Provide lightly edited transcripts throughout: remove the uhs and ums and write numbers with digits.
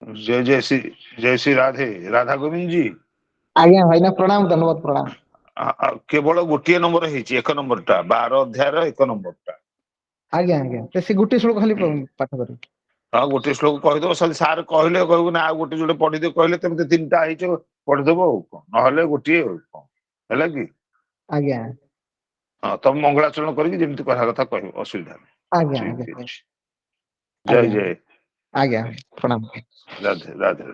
जय जय श्री जय श्री राधे राधा गोविंद जी। आज्ञा भाईना प्रणाम धन्यवाद प्रणाम। केवल गोटे नंबर है एक नंबर टा 12 अध्याय एक नंबर टा। आज्ञा आज्ञा से गोटे श्लोक खाली पाठ करी। हाँ गोटे श्लोक कहीदेव सार कहले कहबू ना आ गोटे जोटे पढ़ीदे कहले तुम तीन टा है पढ़ीदेव ना गोटे है कि आज्ञा हाँ तुम मंगलाचरण करके जमी कह कथा कह असुविधा नहीं आज्ञा ठीक आज्ञा है। जय आज्ञा जय आज्ञा प्रणाम। Radhe Radhe.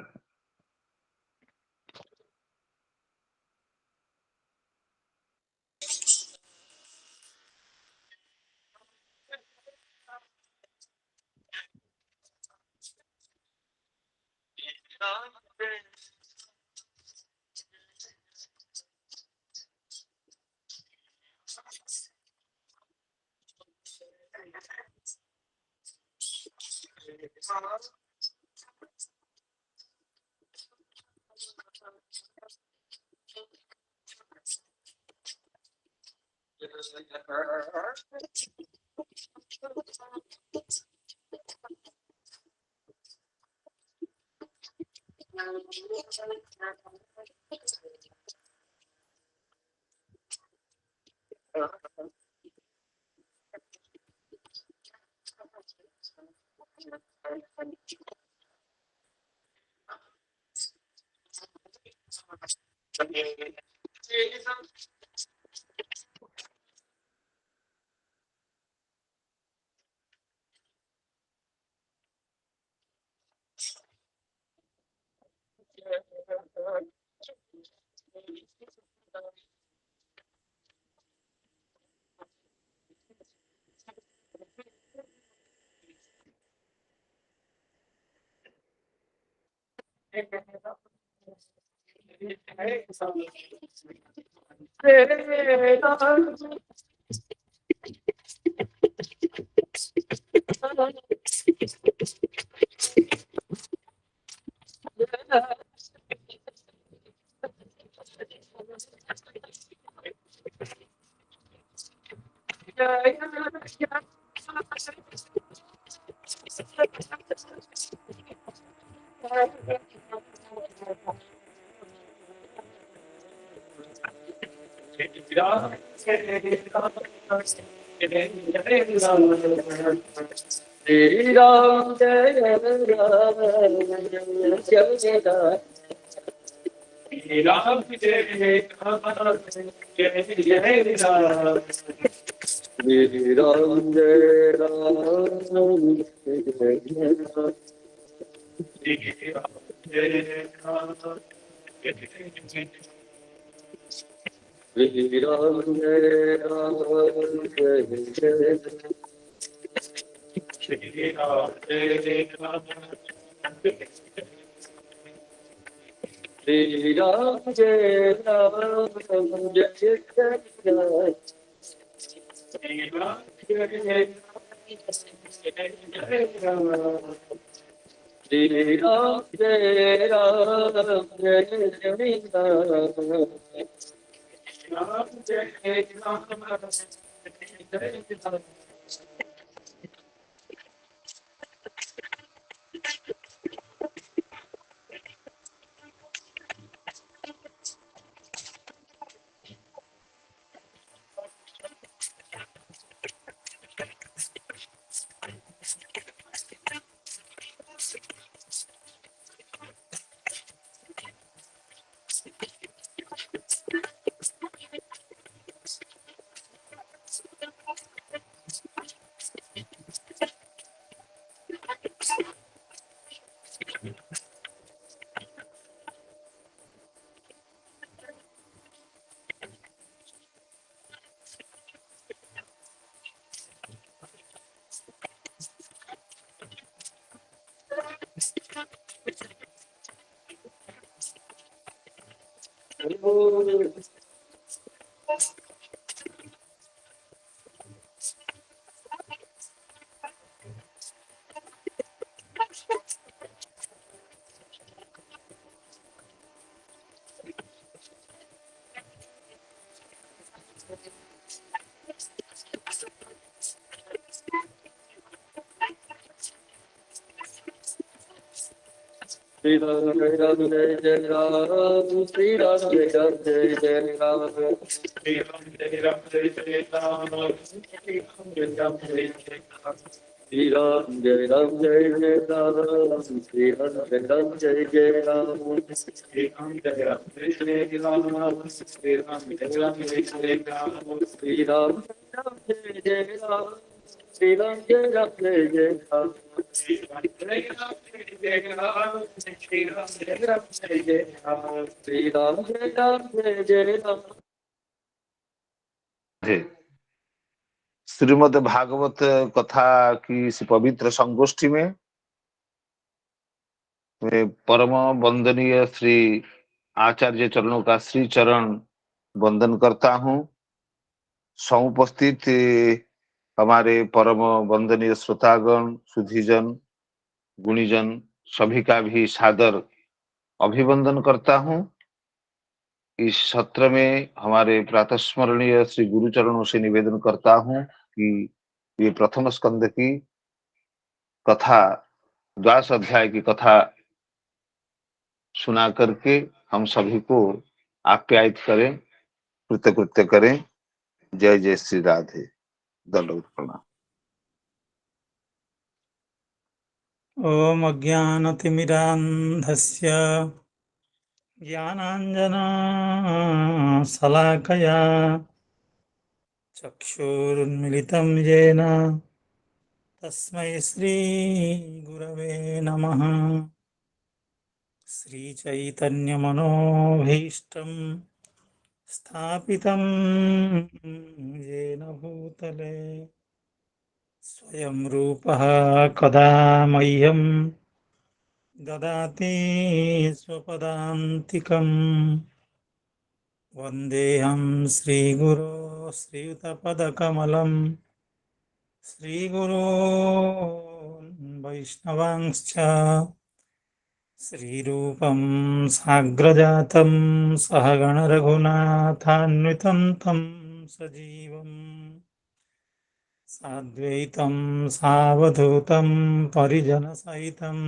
Shri Ram Jai Ram Jai Ram Shri Ram Jai Ram Jai Ram Shri Ram Jai Ram Jai Ram Shri Ram Jai Ram Shri Ram Jai Ram Jai Ram Shri Ram Jai Ram Shri Ram Jai Ram Jai Ram Shri Ram Jai Ram Shri Ram Jai Ram Jai Ram Ram Jai Ram Sri Ram Jai Ram Jai Jai Ram, Sri Ram Jai Ram Jai Jai Ram, Sri Ram Jai Ram Jai Jai Ram, Sri Ram Jai Ram Jai Jai Ram, Sri Ram Jai Ram Jai Jai Ram, Sri Ram Jai Ram Jai Jai Ram, Sri Ram Jai Ram Jai Jai Ram, Sri Ram Jai Ram Jai Jai Ram, Sri Ram Jai Jai Ram, Sri Ram Jai Ram Jai Jai Ram, Sri Ram Jai Ram Jai Jai Ram, Sri Ram Jai Ram Jai Jai Ram, Sri Ram Jai Ram Jai Jai Ram. Shrimad Bhagavat कथा की इस पवित्र संगोष्ठी में मैं परम वंदनीय श्री आचार्य चरणों का श्री चरण वंदन करता हूँ। समुपस्थित हमारे परम वंदनीय श्रोतागण, सुधीजन, गुणीजन सभी का भी सादर अभिवंदन करता हूँ। इस सत्र में हमारे प्रातस्मरणीय श्री गुरु चरणों से निवेदन करता हूँ कि ये प्रथम स्कंद की कथा, 12 अध्याय की कथा सुना करके हम सभी को आप्यायित करें, कृतकृत्य करें। जय जय श्री राधे। दंडवत प्रणाम। ॐ अज्ञानतिमिरान्धस्य ज्ञानाञ्जनशलाकया चक्षुरुन्मिलितं येन तस्मै श्रीगुरवे नमः। श्रीचैतन्यमनोभीष्टं स्थापितं येन भूतले स्वयं रूपः कदा मह्यं ददाति स्वपदान्तिकम्। वन्देऽहं श्रीगुरो श्रीयुतपदकमलं श्रीगुरोन् वैष्णवांश्च श्रीरूपं साग्रजातं सहगणरघुनाथान्वितं तं सजीवम् साद्वैतं सावधूतं परिजनसहितं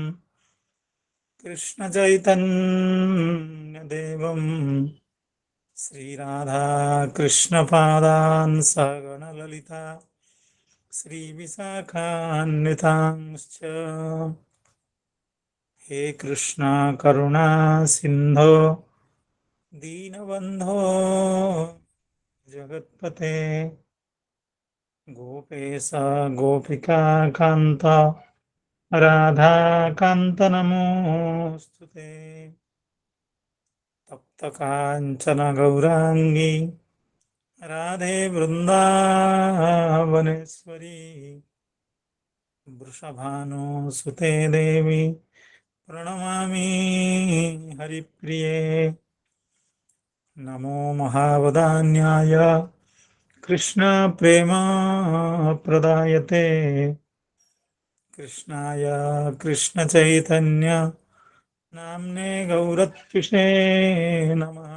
कृष्णचैतन्यदेवं श्रीराधाकृष्णपादान् सहगणललिता श्रीविशाखान्वितांश्च। हे कृष्णा करुणा सिन्धो दीनबन्धो जगत्पते गोपेश गोपिका कान्त राधाकान्त नमोऽस्तुते। तप्तकाञ्चन गौराङ्गी राधे वृन्दावनेश्वरी वृषभानुसुते देवी प्रणमामि हरिप्रिये। नमो महावदान्याय कृष्णप्रेम प्रदायते कृष्णाय कृष्णचैतन्य नाम्ने गौरत्विषे नमः।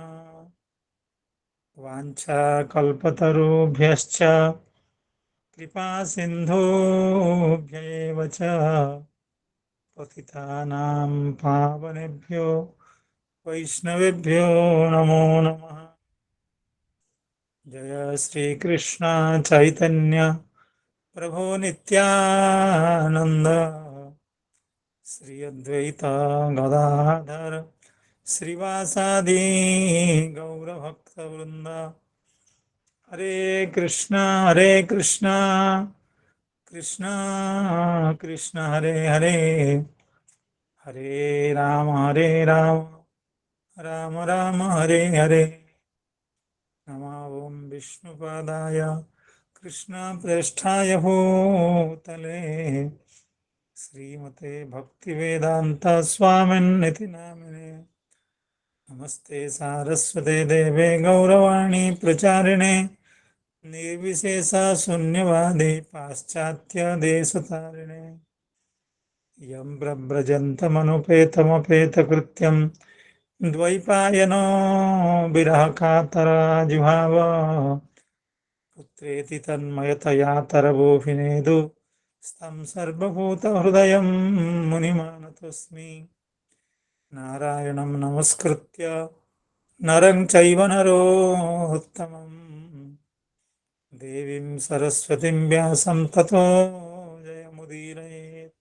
वाञ्छाकल्पतरुभ्यश्च कृपासिन्धुभ्य एव च पतितानां पावनेभ्यो वैष्णवेभ्यो नमो नमः। जय श्रीकृष्ण चैतन्य प्रभो नित्यानंद श्री अद्वैत गदाधर श्रीवासादि गौरभक्तवृंद। हरे कृष्णा कृष्णा कृष्णा हरे हरे, हरे राम राम राम हरे हरे। नमो ओं विष्णुपादाय कृष्णप्रेष्ठाय भूतले श्रीमते भक्तिवेदांत स्वामिन्निति नामिने। नमस्ते सारस्वते देवे गौरवाणी प्रचारिणे निर्विशेष शून्यवादी पाश्चात्य देशतारिणे। यं प्रव्रजन्तमनुपेतमपेतकृत्यं द्वैपायनो विरहकातरा जुहाव पुत्रेति तन्मयतया तरवोऽभिनेदु स्तं सर्वभूतहृदयं मुनिमानतोऽस्मि। नारायणं नमस्कृत्य नरं चैव नरोत्तमं देवीं सरस्वतीं व्यासं ततो जयमुदीरयेत्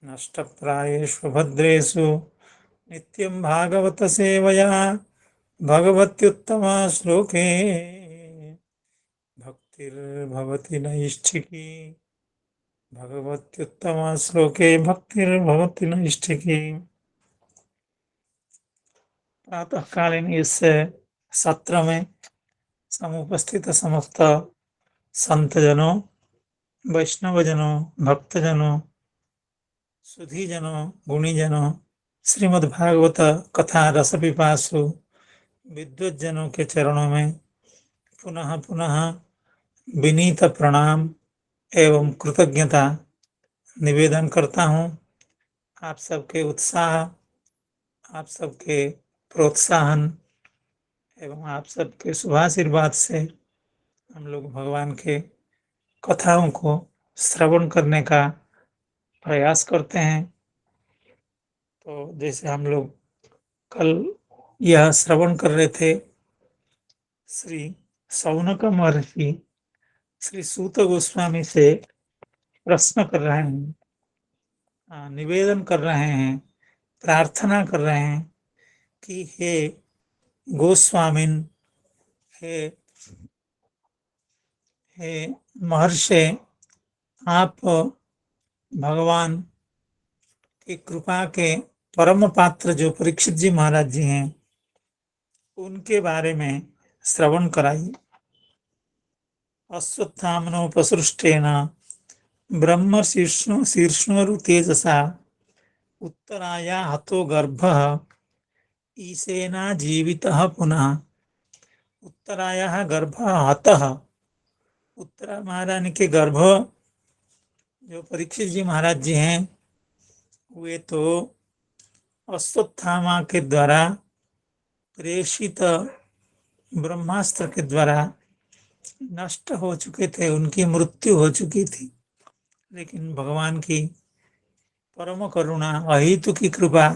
नष्टप्रायेषु भद्रेषु नित्यं भागवतसेवया भगवत्युत्तमा श्लोके भक्तिर्भवति नैष्ठिकी भगवत्युत्तमा श्लोके भक्तिर्भवति नैष्ठिकी। प्रातःकालीन इस सत्र में समुपस्थित समस्त संतजनों, वैष्णवजनों, भक्तजनों, सुधीजनों, गुणीजनों, श्रीमद्भागवत कथा रस पिपासु विद्वज्जनों के चरणों में पुनः पुनः विनीत प्रणाम एवं कृतज्ञता निवेदन करता हूँ। आप सबके उत्साह, आप सबके प्रोत्साहन एवं आप सबके शुभाशीर्वाद से हम लोग भगवान के कथाओं को श्रवण करने का प्रयास करते हैं। तो जैसे हम लोग कल यह श्रवण कर रहे थे, श्री शौनक महर्षि श्री सूत गोस्वामी से प्रश्न कर रहे हैं, निवेदन कर रहे हैं, प्रार्थना कर रहे हैं कि हे गोस्वामिन, हे महर्षि, आप भगवान की कृपा के परम पात्र जो परीक्षित जी महाराज जी हैं, उनके बारे में श्रवण कराइए। अश्वत्थामनोपसृष्टेन ब्रह्म शीर्ष्णोरु तेजसा उत्तराया हतो गर्भः ईशेना जीवितः पुनः। उत्तराया गर्भः हतः, उत्तरा महारानी के गर्भ जो परीक्षित जी महाराज जी हैं, वे तो अश्वत्थामा के द्वारा प्रेषित ब्रह्मास्त्र के द्वारा नष्ट हो चुके थे, उनकी मृत्यु हो चुकी थी। लेकिन भगवान की परम करुणा, अहेतु की कृपा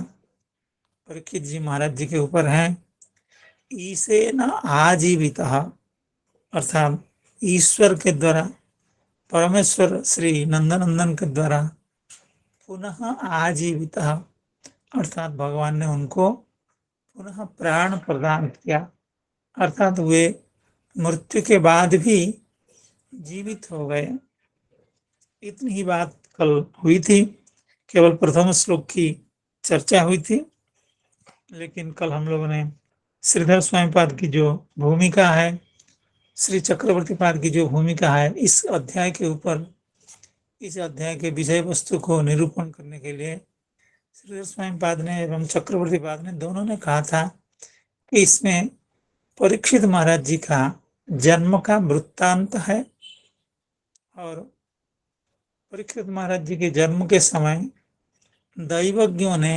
परीक्षित जी महाराज जी के ऊपर है। ईसे न आजीवितः, अर्थात ईश्वर के द्वारा, परमेश्वर श्री नंदनंदन के द्वारा पुनः आजीवितः, अर्थात भगवान ने उनको पुनः प्राण प्रदान किया, अर्थात वे मृत्यु के बाद भी जीवित हो गए। इतनी ही बात कल हुई थी, केवल प्रथम श्लोक की चर्चा हुई थी। लेकिन कल हम लोगों ने श्रीधर स्वामी पाद की जो भूमिका है, श्री चक्रवर्ती पाद की जो भूमिका है, इस अध्याय के ऊपर, इस अध्याय के विषय वस्तु को निरूपण करने के लिए श्रीधर स्वामी पाद ने एवं चक्रवर्ती पाद ने दोनों ने कहा था कि इसमें परीक्षित महाराज जी का जन्म का वृत्तांत है और परीक्षित महाराज जी के जन्म के समय दैवज्ञों ने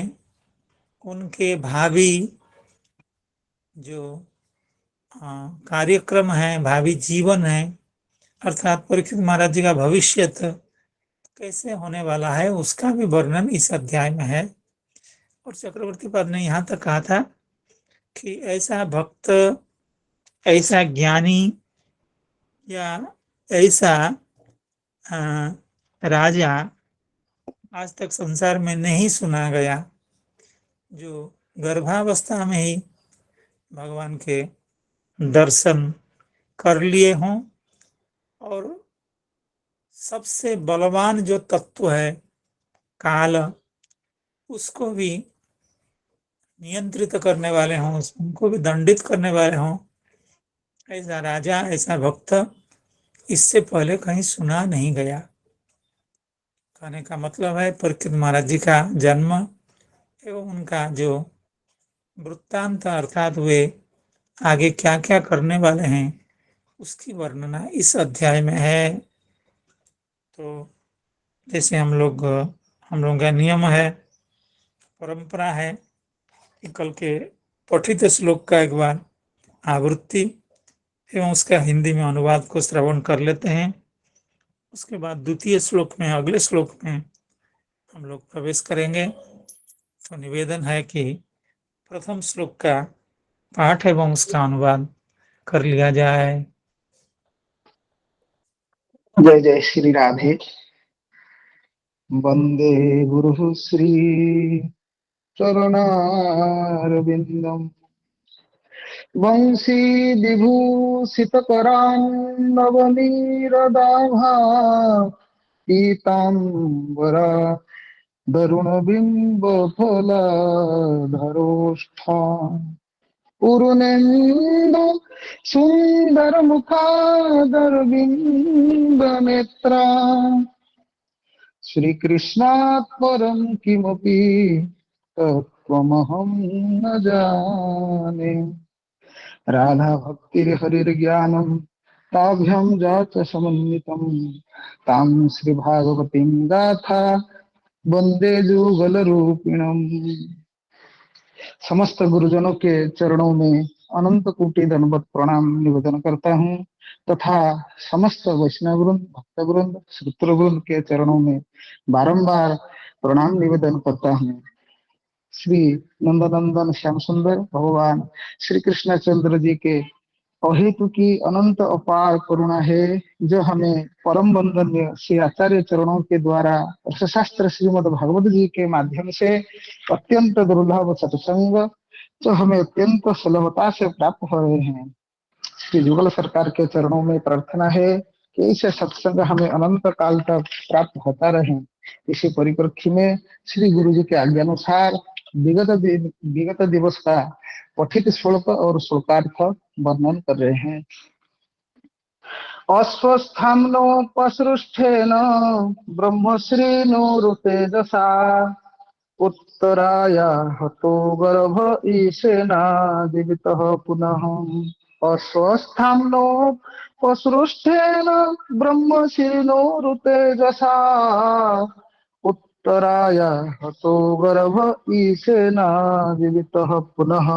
उनके भावी जो कार्यक्रम है, भावी जीवन है, अर्थात परीक्षित महाराज जी का भविष्य कैसे होने वाला है, उसका भी वर्णन इस अध्याय में है। और चक्रवर्ती पाद ने यहाँ तक कहा था कि ऐसा भक्त, ऐसा ज्ञानी या ऐसा राजा आज तक संसार में नहीं सुना गया जो गर्भावस्था में ही भगवान के दर्शन कर लिए हों और सबसे बलवान जो तत्व है काल, उसको भी नियंत्रित करने वाले हों, उनको भी दंडित करने वाले हों, ऐसा राजा, ऐसा भक्त इससे पहले कहीं सुना नहीं गया। कहने का मतलब है परीक्षित महाराज जी का जन्म एवं उनका जो वृत्तांत, अर्थात वे आगे क्या क्या करने वाले हैं, उसकी वर्णना इस अध्याय में है। तो जैसे हम लोगों का नियम है, परंपरा है कि कल के पठित श्लोक का एक बार आवृत्ति एवं उसका हिंदी में अनुवाद को श्रवण कर लेते हैं। उसके बाद द्वितीय श्लोक में, अगले श्लोक में हम लोग प्रवेश करेंगे। तो निवेदन है कि प्रथम श्लोक का पाठ एवं उसका अनुवाद कर लिया जाए। जय जय श्री राधे। वंदे गुरु श्री चरणारविंदम वंशी विभूषित करान्नवनीरदाभा पीताम्बरा दरुणबिम्ब फलाधरोष्ठा पूर्णेन्दु सुंदर मुखादरविंद नेत्रा श्री कृष्णात् परं किमपि तत्त्वमहं न जाने। राधा भक्तिर्हरिर्ज्ञानं ताभ्यां जात समन्वितं तां श्री भागवतीं गाथा वंदे जुगलरूपिणम्। समस्त गुरुजनों के चरणों में अनंत कोटि दंडवत प्रणाम निवेदन करता हूँ तथा समस्त वैष्णव वृंद भक्त वृंद श्रोतृ वृंद के चरणों में बारंबार प्रणाम निवेदन करता हूँ। श्री नंदनंदन श्याम सुंदर भगवान श्री कृष्णचंद्र जी के अहेतु की अनंत अपार करुणा है जो हमें परम वंदनीय श्री आचार्य चरणों के द्वारा रसशास्त्र श्रीमद् भागवत जी के माध्यम से अत्यंत दुर्लभ सत्संग जो हमें अत्यंत सुलभता से प्राप्त हो रहे हैं। श्री जुगल सरकार के चरणों में प्रार्थना है कि इसे सत्संग हमें अनंत काल तक प्राप्त होता रहे। इसी परिप्रेक्षी में श्री गुरु जी के आज्ञानुसार विगत दिवस का पठित श्लोक और श्लोकार्थ वर्णन कर रहे हैं। अस्वस्थाम्नोपसृष्ठेन ब्रह्मश्रीनो तेजसा उत्तराया हतो गर्भ ईशेना जीवितः पुनः। अस्वस्थाम्नोपसृष्ठेन ब्रह्मश्रीनो तेजसा उत्तराया हतो गर्भ ईशेना जीवितः पुनः।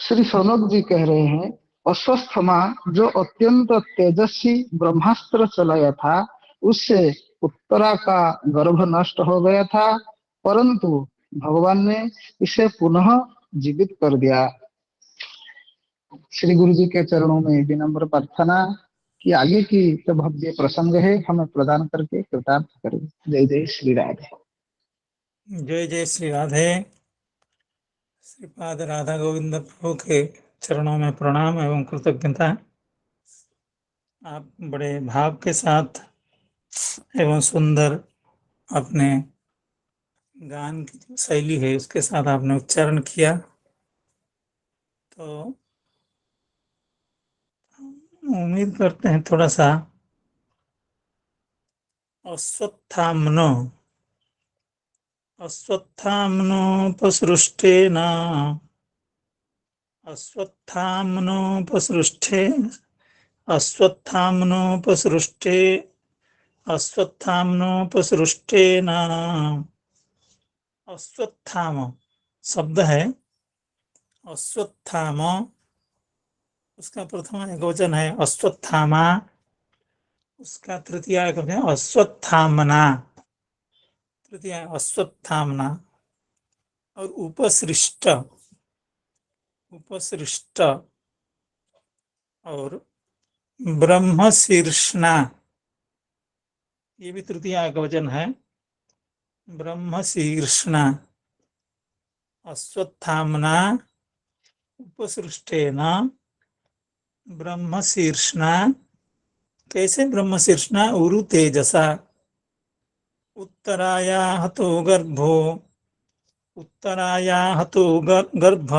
श्री सौनक जी कह रहे हैं अस्वस्थमा जो अत्यंत तेजस्वी ब्रह्मास्त्र चलाया था उससे उत्तरा का गर्भ नष्ट हो गया था परंतु भगवान ने इसे पुनः जीवित कर दिया। श्री गुरु जी के चरणों में विनम्र प्रार्थना कि आगे की जो भव्य प्रसंग है हमें प्रदान करके कृतार्थ करें। जय जय श्री राधे। जय जय श्री राधे। श्रीपाद राधा गोविंद प्रभु के चरणों में प्रणाम एवं कृतज्ञता। आप बड़े भाव के साथ एवं सुंदर अपने गान की जो शैली है उसके साथ आपने उच्चारण किया, तो उम्मीद करते हैं थोड़ा सा अश्वत्थाम्नो अश्वत्थाम्नोपसृष्टेन अश्वत्थाम्नोपसृष्टे अश्वत्थाम्नोपसृष्टे अश्वत्थाम्नोपसृष्टेन। अश्वत्थाम शब्द है, अश्वत्थाम उसका प्रथम एकवचन है अश्वत्थामा, उसका तृतीय एकवचन है अश्वत्थामना, तृतीय अश्वत्थामना। और उपसृष्ट उपसृष्ट और ब्रह्मशीर्षणा ये भी तृतीय एकवचन है, ब्रह्मशीर्षणा। अश्वत्थामना उपसृष्टेन ब्रह्मशीर्षणा। कैसे ब्रह्मशीर्षणा? उरु तेजसा उत्तराया हतो गर्भो उत्तराया हतो गर्भ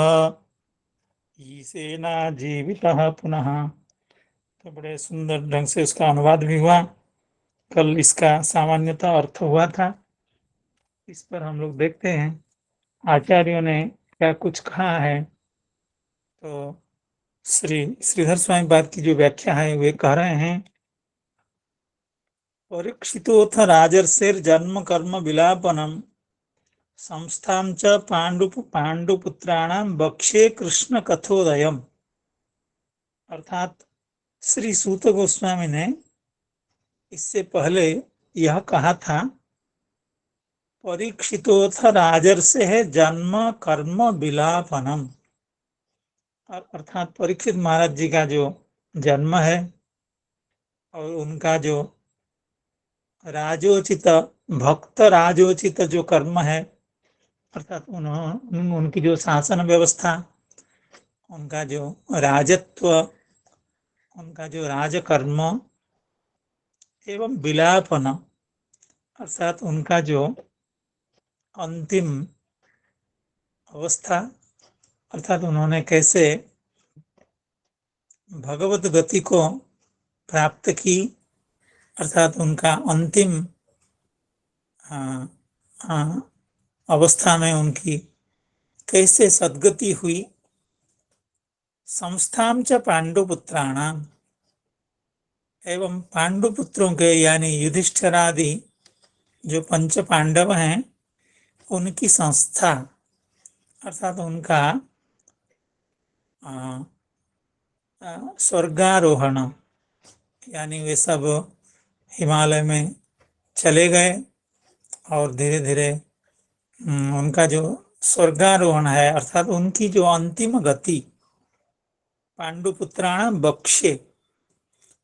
ईशेना जीवितः पुनः। तो बड़े सुंदर ढंग से उसका अनुवाद भी हुआ। कल इसका सामान्यतः अर्थ हुआ था, इस पर हम लोग देखते हैं आचार्यों ने क्या कुछ कहा है। तो श्री श्रीधर स्वामी पाद की जो व्याख्या है वे कह रहे हैं परीक्षितोऽथ राजर्षिर्जन्म कर्म विलापनम संस्थां च पांडुपुत्राणां वक्षे कृष्ण कथोदयम्। अर्थात श्री सूत गोस्वामी ने इससे पहले यह कहा था परीक्षितोथ राजर्षे है जन्म कर्म विलापनम। अर्थात परीक्षित महाराज जी का जो जन्म है और उनका जो राजोचित भक्त राजोचित जो कर्म है, अर्थात उनकी जो शासन व्यवस्था, उनका जो राजत्व, उनका जो राजकर्म एवं विलापन, अर्थात उनका जो अंतिम अवस्था, अर्थात उन्होंने कैसे भगवत गति को प्राप्त की, अर्थात उनका अंतिम अवस्था में उनकी कैसे सद्गति हुई। संस्थाम च पांडुपुत्राणाम, एवं पांडुपुत्रों के यानी युधिष्ठिरादि जो पंच पांडव हैं उनकी संस्था, अर्थात उनका स्वर्गारोहण, यानी वे सब हिमालय में चले गए और धीरे धीरे उनका जो स्वर्गारोहण है, अर्थात उनकी जो अंतिम गति, पांडुपुत्राणाम बक्ष्ये,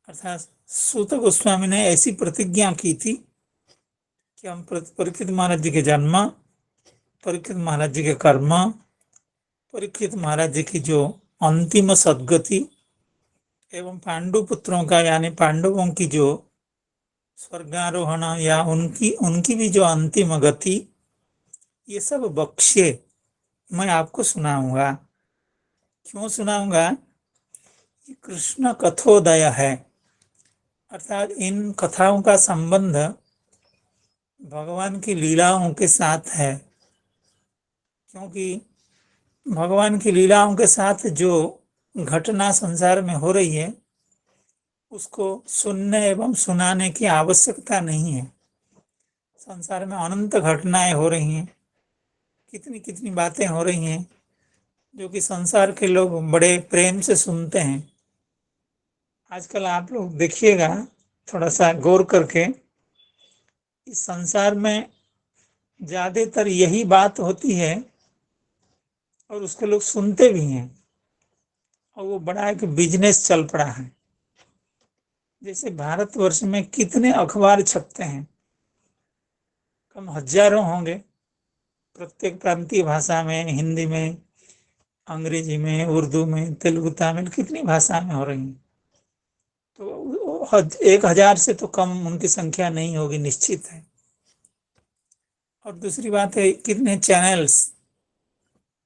अर्थात सूत गोस्वामी ने ऐसी प्रतिज्ञा की थी कि हम परीक्षित महाराज जी के जन्म, परीक्षित महाराज जी के कर्म, परीक्षित महाराज जी की जो अंतिम सद्गति एवं पांडुपुत्रों का यानी पांडवों की जो स्वर्गारोहण या उनकी भी जो अंतिम गति, ये सब बख्शे मैं आपको सुनाऊंगा। क्यों सुनाऊंगा? कृष्ण कथोदय है, अर्थात इन कथाओं का संबंध भगवान की लीलाओं के साथ है, क्योंकि भगवान की लीलाओं के साथ जो घटना संसार में हो रही है उसको सुनने एवं सुनाने की आवश्यकता नहीं है। संसार में अनंत घटनाएं हो रही हैं, कितनी कितनी बातें हो रही हैं जो कि संसार के लोग बड़े प्रेम से सुनते हैं। आजकल आप लोग देखिएगा थोड़ा सा गौर करके, इस संसार में ज्यादातर यही बात होती है और उसको लोग सुनते भी हैं, और वो बड़ा एक बिजनेस चल पड़ा है। जैसे भारतवर्ष में कितने अखबार छपते हैं, कम हजारों होंगे, प्रत्येक प्रांतीय भाषा में, हिंदी में, अंग्रेजी में, उर्दू में, तेलुगु, तमिल, कितनी भाषा में हो रही हैं। तो 1000 से तो कम उनकी संख्या नहीं होगी, निश्चित है। और दूसरी बात है कितने चैनल्स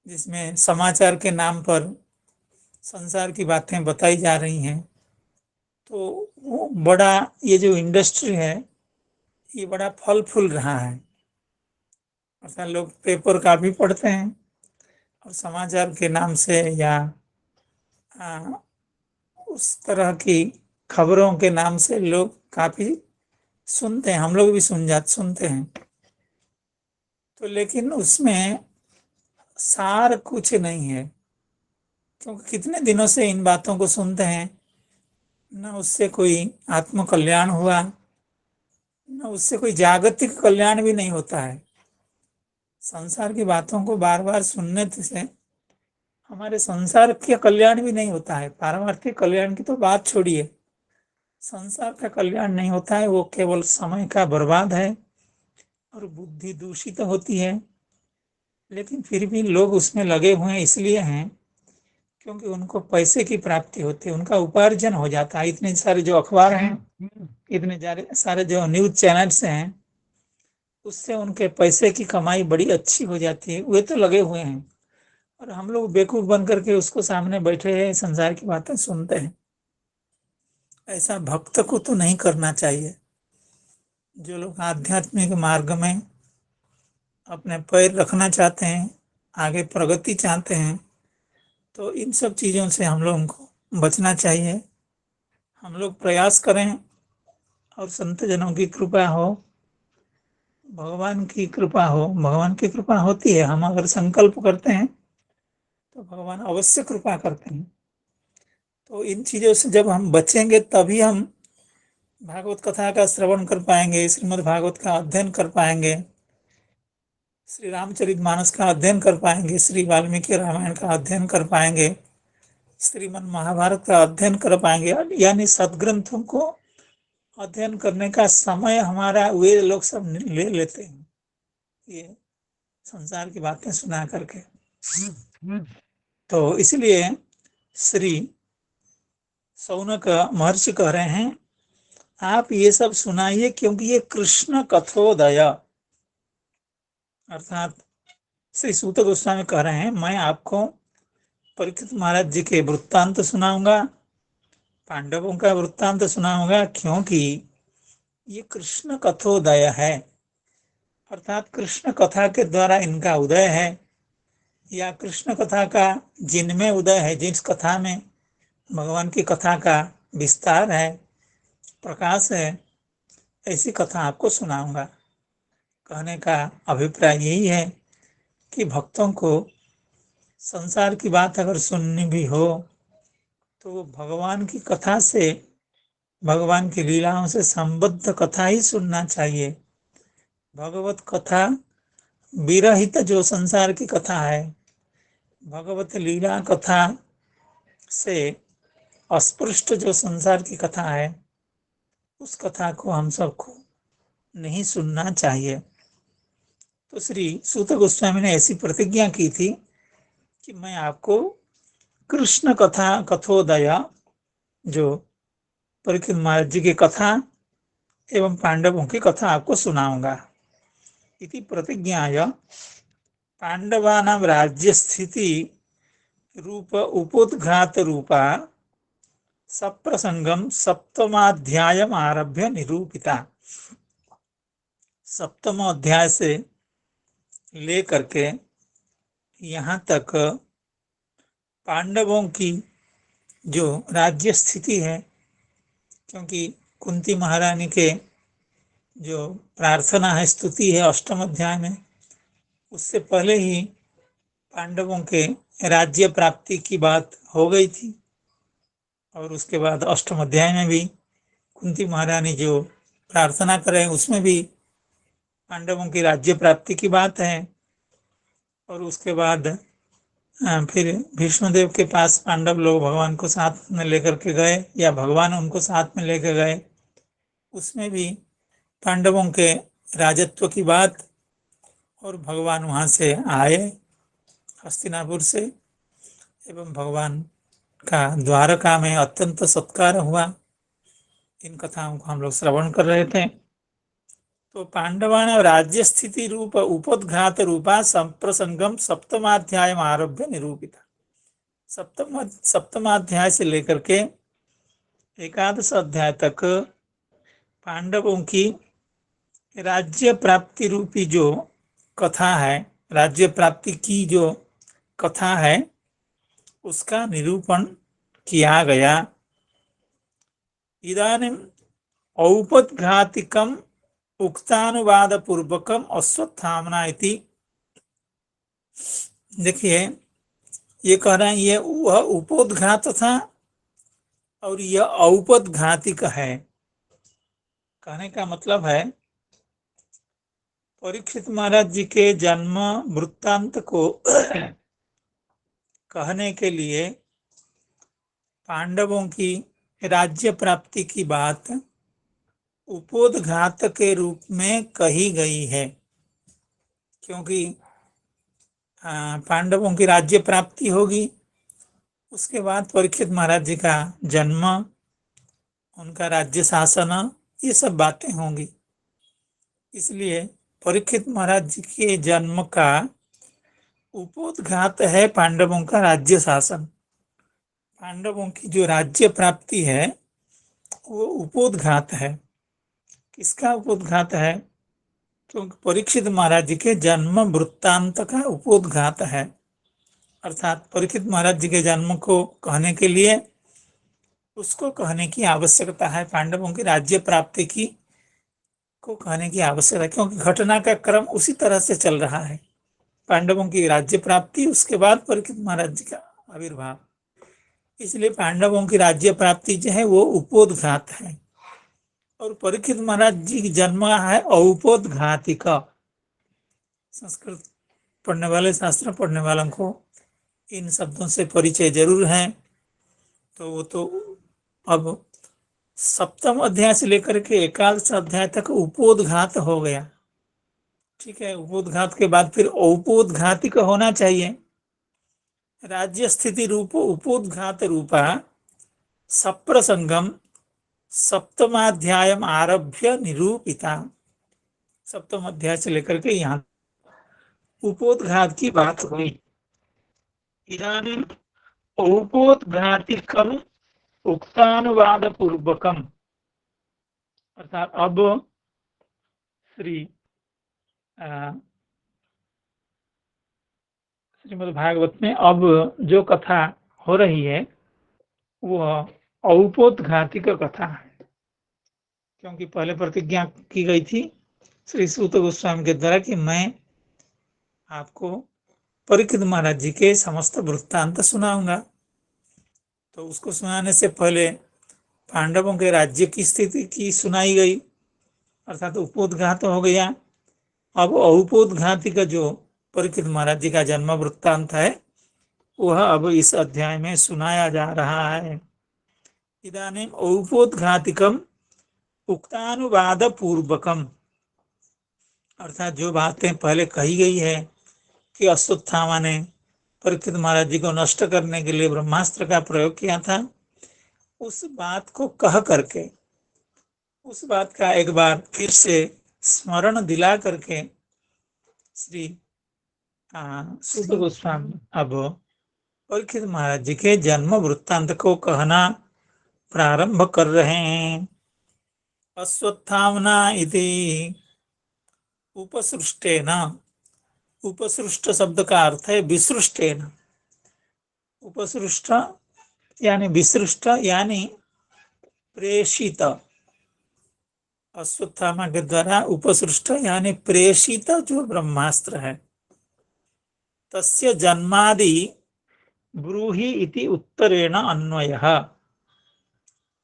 जिसमें समाचार के नाम पर संसार की बातें बताई जा रही हैं। तो वो बड़ा, ये जो इंडस्ट्री है ये बड़ा फल फूल रहा है। अर्थात लोग पेपर काफी पढ़ते हैं और समाचार के नाम से या उस तरह की खबरों के नाम से लोग काफी सुनते हैं, हम लोग भी सुनते हैं। तो लेकिन उसमें सार कुछ नहीं है, क्योंकि कितने दिनों से इन बातों को सुनते हैं, न उससे कोई आत्म कल्याण हुआ, न उससे कोई जागतिक कल्याण भी नहीं होता है। संसार की बातों को बार बार सुनने से हमारे संसार का कल्याण भी नहीं होता है। पारमार्थिक कल्याण की तो बात छोड़िए, संसार का कल्याण नहीं होता है, वो केवल समय का बर्बाद है और बुद्धि दूषित होती है। लेकिन फिर भी लोग उसमें लगे हुए इसलिए हैं क्योंकि उनको पैसे की प्राप्ति होती है, उनका उपार्जन हो जाता है। इतने सारे जो अखबार हैं, इतने सारे जो न्यूज चैनल्स हैं, उससे उनके पैसे की कमाई बड़ी अच्छी हो जाती है, वे तो लगे हुए हैं। और हम लोग बेवकूफ बन करके उसको सामने बैठे हैं, संसार की बातें सुनते हैं। ऐसा भक्त को तो नहीं करना चाहिए। जो लोग आध्यात्मिक मार्ग में अपने पैर रखना चाहते हैं, आगे प्रगति चाहते हैं, तो इन सब चीज़ों से हम लोगों को बचना चाहिए। हम लोग प्रयास करें और संत जनों की कृपा हो, भगवान की कृपा हो। भगवान की कृपा होती है, हम अगर संकल्प करते हैं तो भगवान अवश्य कृपा करते हैं। तो इन चीज़ों से जब हम बचेंगे तभी हम भागवत कथा का श्रवण कर पाएंगे, श्रीमद् भागवत का अध्ययन कर पाएंगे, श्री रामचरितमानस का अध्ययन कर पाएंगे, श्री वाल्मीकि रामायण का अध्ययन कर पाएंगे, श्रीमद् महाभारत का अध्ययन कर पाएंगे। यानी सदग्रंथों को अध्ययन करने का समय हमारा वे लोग सब ले लेते हैं, ये संसार की बातें सुना करके। तो इसलिए श्री शौनक महर्षि कह रहे हैं आप ये सब सुनाइए, क्योंकि ये कृष्ण कथोदय, अर्थात श्री सूत गोस्वामी कह रहे हैं मैं आपको परीक्षित महाराज जी के वृत्तांत सुनाऊंगा, पांडवों का वृत्तांत सुनाऊंगा, क्योंकि ये कृष्ण कथोदय है, अर्थात कृष्ण कथा के द्वारा इनका उदय है, या कृष्ण कथा का जिनमें उदय है, जिस कथा में भगवान की कथा का विस्तार है, प्रकाश है, ऐसी कथा आपको सुनाऊंगा। कहने का अभिप्राय यही है कि भक्तों को संसार की बात अगर सुननी भी हो तो भगवान की कथा से, भगवान की लीलाओं से संबद्ध कथा ही सुनना चाहिए। भगवत कथा विरहित जो संसार की कथा है, भगवत लीला कथा से अस्पृष्ट जो संसार की कथा है, उस कथा को हम सबको नहीं सुनना चाहिए। तो श्री सूत गोस्वामी ने ऐसी प्रतिज्ञा की थी कि मैं आपको कृष्ण कथा कथोदय, जो परीक्षित महाराज जी की कथा एवं पांडवों की कथा आपको सुनाऊंगा। इति प्रतिज्ञाय पांडवानां राज्य स्थिति रूप उपोद्घात रूपा सप्रसंगम सप्तमाध्यायम आरभ्य निरूपिता। सप्तम अध्याय से लेकर के यहाँ तक पांडवों की जो राज्य स्थिति है, क्योंकि कुंती महारानी के जो प्रार्थना है, स्तुति है अष्टम अध्याय में, उससे पहले ही पांडवों के राज्य प्राप्ति की बात हो गई थी, और उसके बाद अष्टम अध्याय में भी कुंती महारानी जो प्रार्थना करें उसमें भी पांडवों की राज्य प्राप्ति की बात है। और उसके बाद फिर भीष्मदेव के पास पांडव लोग भगवान को साथ में लेकर के गए, या भगवान उनको साथ में लेकर गए, उसमें भी पांडवों के राजत्व की बात, और भगवान वहाँ से आए हस्तिनापुर से, एवं भगवान का द्वारका में अत्यंत सत्कार हुआ। इन कथाओं को हम लोग श्रवण कर रहे थे। तो पांडवान राज्य स्थिति रूप उपोद्घात रूपा संप्रसंगम सप्तमाध्याय आरभ्य निरूपिता। सप्तमाध्याय से लेकर के एकादश अध्याय तक पांडवों की राज्य प्राप्ति रूपी जो कथा है, राज्य प्राप्ति की जो कथा है, उसका निरूपण किया गया। इदानीं औपद्घातिकम उक्तानुवाद पूर्वकम अश्वत्थामना इति। देखिए ये कह रहे हैं ये वह उपोद्घात था और यह औपद्घातिक है। कहने का मतलब है परीक्षित महाराज जी के जन्म वृत्तांत को कहने के लिए पांडवों की राज्य प्राप्ति की बात उपोद्घात के रूप में कही गई है, क्योंकि पांडवों की राज्य प्राप्ति होगी, उसके बाद परीक्षित महाराज जी का जन्म, उनका राज्य शासन, ये सब बातें होंगी। इसलिए परीक्षित महाराज जी के जन्म का उपोद्घात है पांडवों का राज्य शासन। पांडवों की जो राज्य प्राप्ति है वो उपोद्घात है। किसका उपोद्घात है? क्योंकि परीक्षित महाराज जी के जन्म वृत्तांत का उपोद्घात है, अर्थात परीक्षित महाराज जी के जन्म को कहने के लिए उसको कहने की आवश्यकता है, पांडवों की राज्य प्राप्ति की को कहने की आवश्यकता है, क्योंकि घटना का क्रम उसी तरह से चल रहा है। पांडवों की राज्य प्राप्ति, उसके बाद परीक्षित महाराज जी का आविर्भाव। इसलिए पांडवों की राज्य प्राप्ति जो है वो उपोद्घात है, और परीक्षित महाराज जी की जन्म है औपोद्घातिक। संस्कृत पढ़ने वाले, शास्त्र पढ़ने वालों को इन शब्दों से परिचय जरूर है। तो वो तो अब सप्तम अध्याय से लेकर के एकादश अध्याय तक उपोद्घात हो गया। ठीक है, उपोद्घात के बाद फिर औपोद्घातिक होना चाहिए। राज्य स्थिति रूप उपोद्घात रूपा सप्रसंगम सप्तमाध्यायम आरभ्य निरूपिता। सप्तम अध्याय से लेकर के यहाँ उपोद्घात की बात हुई। इदानीं औपोद्घातिकम उक्तानुवाद पूर्वकम, अर्थात अब श्री श्रीमद् भागवत में अब जो कथा हो रही है वह औपोद्घातिक कथा है, क्योंकि पहले प्रतिज्ञा की गई थी श्री सूत गोस्वामी के द्वारा कि मैं आपको परीक्षित महाराज जी के समस्त वृत्तांत सुनाऊंगा। तो उसको सुनाने से पहले पांडवों के राज्य की स्थिति की सुनाई गई, अर्थात उपोद्घात हो गया। अब औपोद्घाति का जो परीक्षित महाराज जी का जन्म वृत्तांत है वह अब इस अध्याय में सुनाया जा रहा है। इदानीम औपोद्घातिकम उक्तानुवाद पूर्वकम, अर्थात जो बातें पहले कही गई है कि अश्वत्थामा ने परीक्षित महाराज जी को नष्ट करने के लिए ब्रह्मास्त्र का प्रयोग किया था, उस बात को कह करके उस बात का एक बार फिर से स्मरण दिला करके श्री सूत गोस्वामी अब परीक्षित महाराज जी के जन्म वृत्तांत को कहना प्रारंभ कर रहे हैं। अश्वत्थामना इति उपसृष्टेन, उपसृष्ट शब्द का अर्थ है विसृष्टेन। उपसृष्ट यानी विसृष्ट यानी प्रेषित, अश्वत्थामा के द्वारा उपसृष्ट यानी प्रेषित जो ब्रह्मास्त्र है, तस्य जन्मादि ब्रूहि इति उत्तरेण अन्वयः,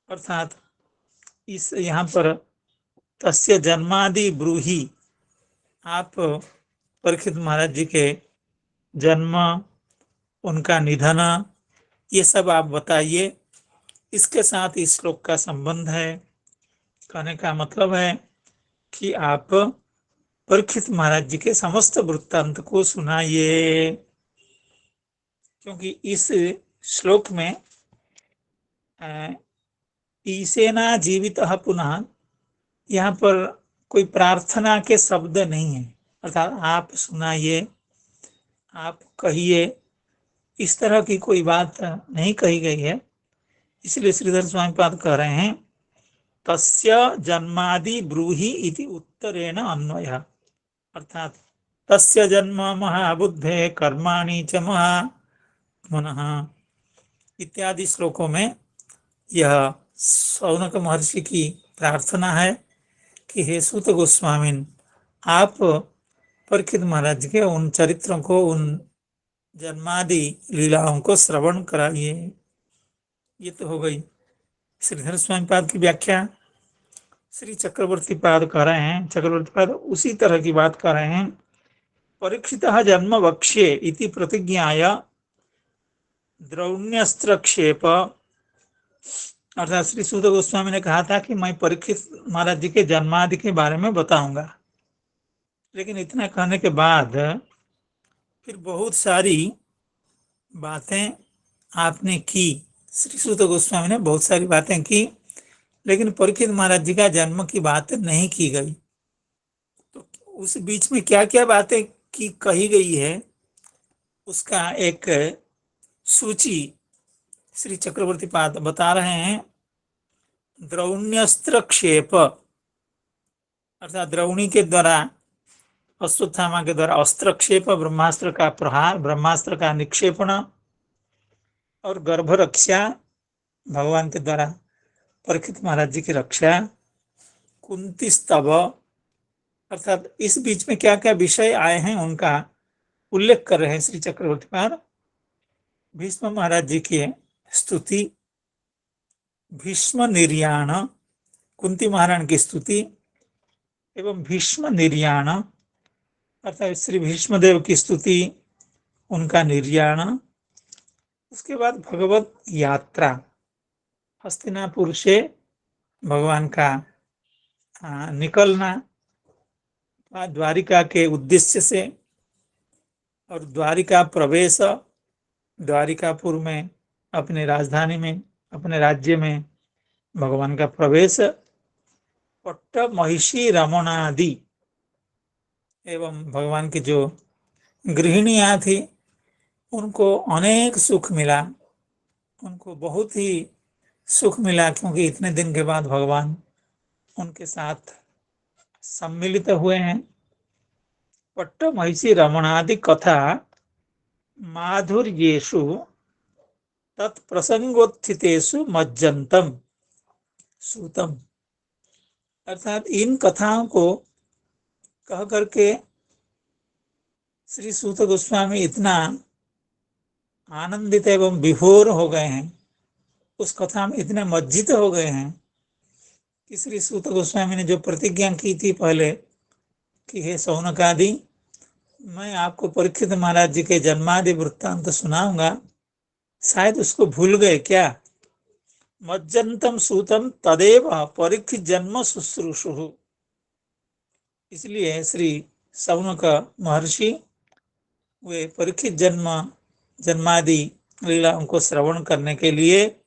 अर्थात इस यहाँ पर तस्य जन्मादि ब्रूहि, आप परीक्षित महाराज जी के जन्म, उनका निधन, ये सब आप बताइए, इसके साथ इस श्लोक का संबंध है। कहने का मतलब है कि आप परीक्षित महाराज जी के समस्त वृत्तांत को सुनाइए, क्योंकि इस श्लोक में ईसेना जीवित पुनः, यहाँ पर कोई प्रार्थना के शब्द नहीं है, अर्थात आप सुनाइए, आप कहिए, इस तरह की कोई बात नहीं कही गई है। इसलिए श्रीधर स्वामी पाद कह रहे हैं तस्य जन्मादि ब्रूहि इति उत्तरेण अन्वयः, अर्थात तस्य जन्म महाबुद्धे कर्माणि च महात्मनः इत्यादि श्लोकों में यह शौनक महर्षि की प्रार्थना है कि हे सूत गोस्वामिन, आप परीक्षित महाराज के उन चरित्रों को, उन जन्मादि लीलाओं को श्रवण कराइए। ये तो हो गई श्रीधर स्वामी पाद की व्याख्या। श्री चक्रवर्ती पाद कह रहे हैं, चक्रवर्ती पाद उसी तरह की बात कर रहे हैं। परीक्षितः जन्म वक्ष्ये इति प्रतिज्ञाय द्रौण्यस्त्रक्षेप, अर्थात श्री सूत गोस्वामी ने कहा था कि मैं परीक्षित महाराज जी के जन्मादि के बारे में बताऊंगा, लेकिन इतना कहने के बाद फिर बहुत सारी बातें आपने की, श्री सूत गोस्वामी ने बहुत सारी बातें की, लेकिन परीक्षित महाराज जी का जन्म की बात नहीं की गई। तो उस बीच में क्या क्या बातें की कही गई है उसका एक सूची श्री चक्रवर्ती पाद बता रहे हैं। द्रौण्यस्त्र क्षेप, अर्थात द्रौणी के द्वारा, अश्वत्थामा के द्वारा अस्त्रक्षेप, ब्रह्मास्त्र का प्रहार, ब्रह्मास्त्र का निक्षेपण, और गर्भ रक्षा, भगवान के द्वारा परीक्षित महाराज जी की रक्षा, कुंती स्तव, अर्थात इस बीच में क्या क्या विषय आए हैं उनका उल्लेख कर रहे हैं श्री चक्रवर्ती पाद। भीष्म महाराज जी की स्तुति, भीष्म निर्याण, कुंती महारानी की स्तुति एवं भीष्म निर्याण, अर्थात श्री भीष्मदेव की स्तुति, उनका निर्याण, उसके बाद भगवत यात्रा, हस्तिनापुर से भगवान का निकलना द्वारिका के उद्देश्य से, और द्वारिका प्रवेश, द्वारिकापुर में अपने राजधानी में, अपने राज्य में भगवान का प्रवेश, पट्ट महिषी रमणादि एवं भगवान की जो गृहिणियां थी उनको अनेक सुख मिला, उनको बहुत ही सुख मिला, क्योंकि इतने दिन के बाद भगवान उनके साथ सम्मिलित हुए हैं। पट्ट महिषी रमणादि कथा माधुर्येषु तत्प्रसंगोत्थितेषु मज्जंतम सूतम, अर्थात इन कथाओं को कह करके श्री सूत गोस्वामी इतना आनंदित एवं विभोर हो गए हैं, उस कथा में इतने मज्जित हो गए हैं कि श्री सूत गोस्वामी ने जो प्रतिज्ञा की थी पहले कि हे शौनकादि, मैं आपको परीक्षित महाराज जी के जन्मादि वृत्तांत सुनाऊंगा, शायद उसको भूल गए क्या। मज्जंतम सूतम तदेव परीक्षित जन्म शुश्रूषु, इसलिए श्री शौनक महर्षि वे परीक्षित जन्मादि लीलाओं को श्रवण करने के लिए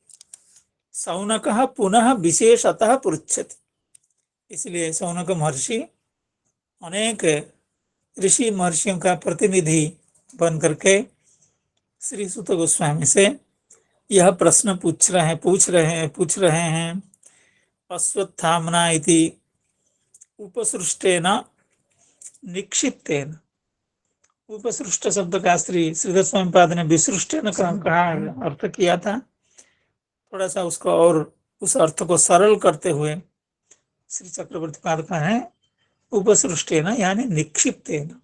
शौनक पुनः विशेषतः पृच्छति, इसलिए शौनक महर्षि अनेक ऋषि महर्षियों का प्रतिनिधि बन करके श्री सूत गोस्वामी से यह प्रश्न पूछ रहे हैं। अश्वत्थामना इति उपसृष्टेन निक्षिप्तेन, उपसृष्ट शब्द का श्री श्रीधर स्वामी पाद ने विसृष्टेन कहा अर्थ किया था, थोड़ा सा उसको और उस अर्थ को सरल करते हुए श्री चक्रवर्ती पाद का है उपसृष्टेन यानी निक्षिप्तेन,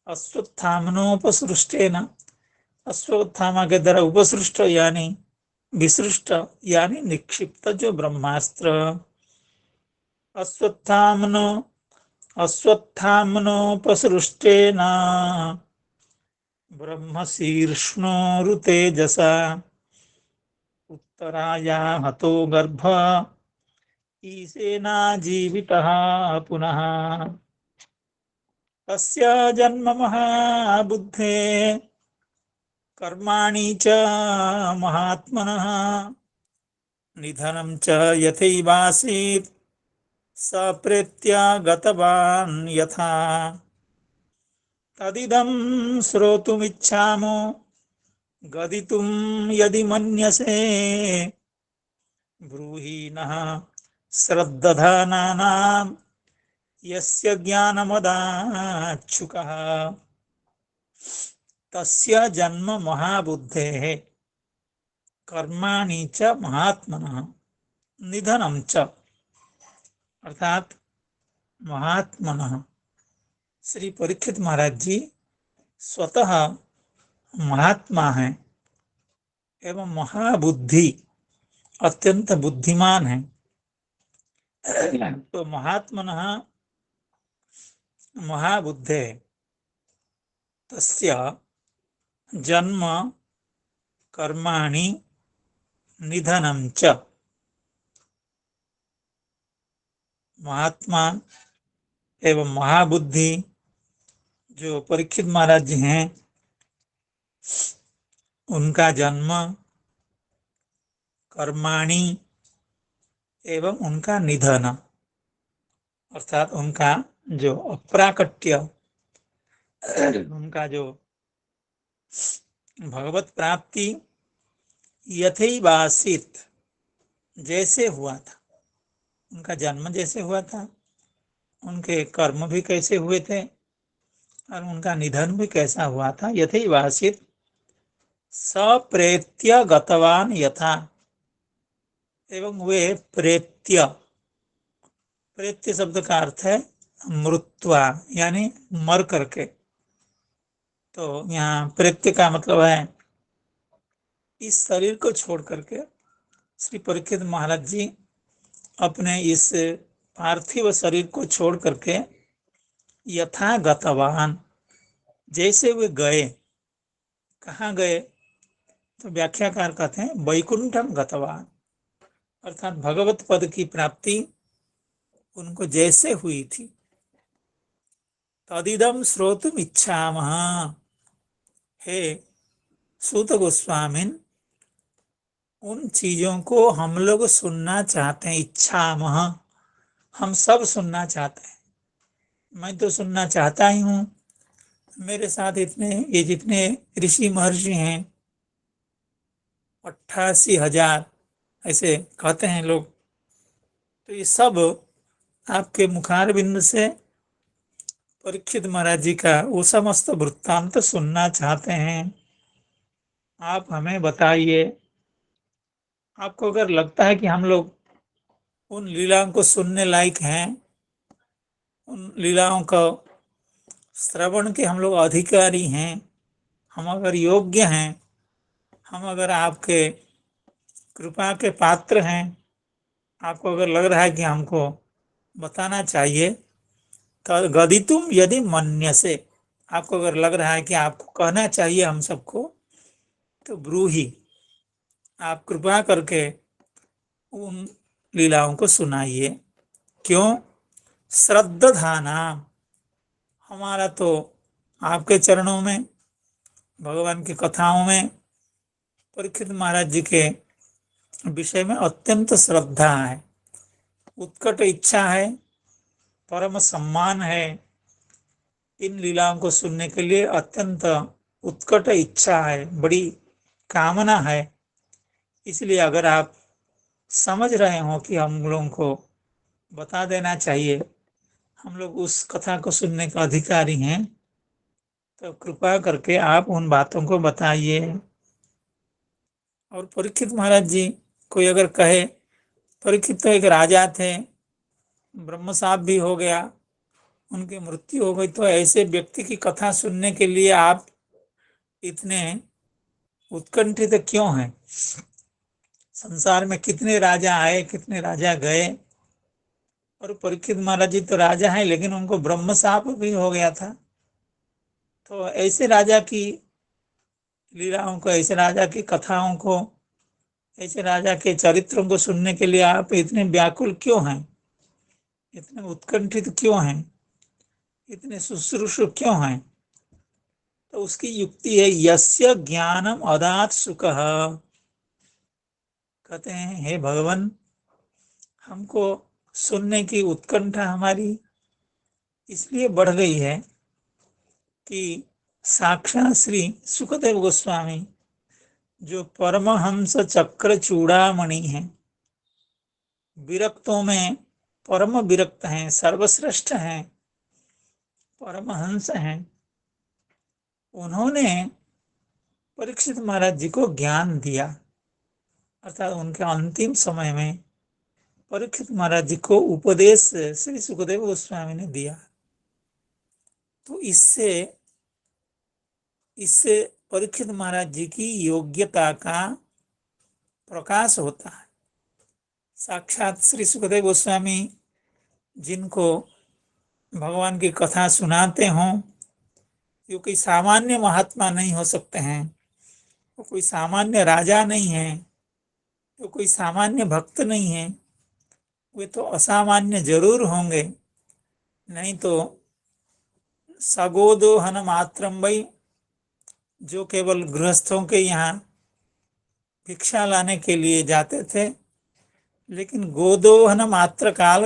अश्वत्थामनोपसृष्टेन, अश्वत्थामा के द्वारा उपसृष्ट यानी विसृष्ट यानी निक्षिप्त जो ब्रह्मास्त्र। अश्वत्थामनोपसृष्टेन ब्रह्मशीर्ष्णोरुतेजसा उत्तराया हतो गर्भ ईशेना जीवितः पुनः तस्य जन्म महाबुद्धे कर्माणि च महात्मनः निधनं च यथैवासीत् सप्रेत्य गतवान् यथा तदिदं श्रोतुमिच्छामो गदितुं यदि मन्यसे ब्रूहि नः श्रद्दधानानां यस्य ज्ञानमदाच्छुकः तस्य जन्म महाबुद्धेः कर्माणि च महात्मनः निधनं च, अर्थात महात्मनः श्री परीक्षित महाराज जी स्वतः महात्मा हैं एवं महाबुद्धि, अत्यंत बुद्धिमान हैं। तो महात्मनः महाबुद्धे तस्य जन्म कर्माणि निधनं च, महात्मा एवं महाबुद्धि जो परीक्षित महाराज जी हैं उनका जन्म, कर्माणि एवं उनका निधन, अर्थात उनका जो अप्राकट्य, उनका जो भगवत प्राप्ति यथैवासीत जैसे हुआ था, उनका जन्म जैसे हुआ था, उनके कर्म भी कैसे हुए थे और उनका निधन भी कैसा हुआ था। यथैवासीत सप्रेत्य गतवान यथा, एवं वे प्रेत्य, प्रेत्य शब्द का अर्थ है मृत्वा यानी मर करके, तो यहाँ प्रेत्य का मतलब है इस शरीर को छोड़ करके श्री परीक्षित महाराज जी अपने इस पार्थिव शरीर को छोड़ करके यथा गतवान, जैसे वे गए। कहाँ गए? तो व्याख्याकार कहते हैं वैकुंठम गतवान, अर्थात भगवत पद की प्राप्ति उनको जैसे हुई थी। तदिदम श्रोतुम इच्छामः, हे सूत गोस्वामिन, उन चीजों को हम लोग सुनना चाहते हैं। इच्छामः, हम सब सुनना चाहते हैं। मैं तो सुनना चाहता ही हूँ। मेरे साथ इतने ये जितने ऋषि महर्षि हैं, 88,000 ऐसे कहते हैं लोग, तो ये सब आपके मुखार बिंद से परीक्षित महाराज जी का वो समस्त वृत्तांत सुनना चाहते हैं। आप हमें बताइए, आपको अगर लगता है कि हम लोग उन लीलाओं को सुनने लायक हैं, उन लीलाओं का श्रवण के हम लोग अधिकारी हैं, हम अगर योग्य हैं, हम अगर आपके कृपा के पात्र हैं, आपको अगर लग रहा है कि हमको बताना चाहिए, तो गदितुम यदि मन्य से, आपको अगर लग रहा है कि आपको कहना चाहिए हम सबको, तो ब्रूहि, आप कृपा करके उन लीलाओं को सुनाइए। क्यों? श्रद्धाना, हमारा तो आपके चरणों में, भगवान की कथाओं में परीक्षित महाराज जी के विषय में अत्यंत श्रद्धा है, उत्कट इच्छा है, परम सम्मान है। इन लीलाओं को सुनने के लिए अत्यंत उत्कट इच्छा है, बड़ी कामना है। इसलिए अगर आप समझ रहे हो कि हम लोगों को बता देना चाहिए, हम लोग उस कथा को सुनने का अधिकारी हैं, तो कृपा करके आप उन बातों को बताइए। और परीक्षित महाराज जी, कोई अगर कहे परीक्षित तो एक राजा थे, ब्रह्म साहब भी हो गया, उनकी मृत्यु हो गई, तो ऐसे व्यक्ति की कथा सुनने के लिए आप इतने उत्कंठित क्यों हैं? संसार में कितने राजा आए, कितने राजा गए, और परीक्षित महाराज जी तो राजा हैं, लेकिन उनको ब्रह्म साहब भी हो गया था। तो ऐसे राजा की लीलाओं को, ऐसे राजा की कथाओं को, ऐसे राजा के चरित्रों को सुनने के लिए आप इतने व्याकुल क्यों हैं, इतने उत्कंठित क्यों हैं, इतने शुश्रूषु क्यों हैं? तो उसकी युक्ति है, यस्य ज्ञानम अदात सुखः, कहते हैं हे भगवान, हमको सुनने की उत्कंठा हमारी इसलिए बढ़ गई है कि साक्षात श्री सुखदेव गोस्वामी, जो परमहंस चक्र चूड़ामणि हैं, विरक्तों में परम विरक्त हैं, सर्वश्रेष्ठ हैं, परमहंस हैं, उन्होंने परीक्षित महाराज जी को ज्ञान दिया। अर्थात उनके अंतिम समय में परीक्षित महाराज जी को उपदेश श्री सुखदेव गोस्वामी ने दिया। तो इससे परीक्षित महाराज जी की योग्यता का प्रकाश होता है। साक्षात श्री सुखदेव गोस्वामी जिनको भगवान की कथा सुनाते हों, वो कोई सामान्य महात्मा नहीं हो सकते हैं, वो कोई सामान्य राजा नहीं है, वो कोई सामान्य भक्त नहीं है, वे तो असामान्य जरूर होंगे। नहीं तो सगोदोहन मात्रम वै, जो केवल गृहस्थों के यहाँ भिक्षा लाने के लिए जाते थे, लेकिन गोदोहन मात्र काल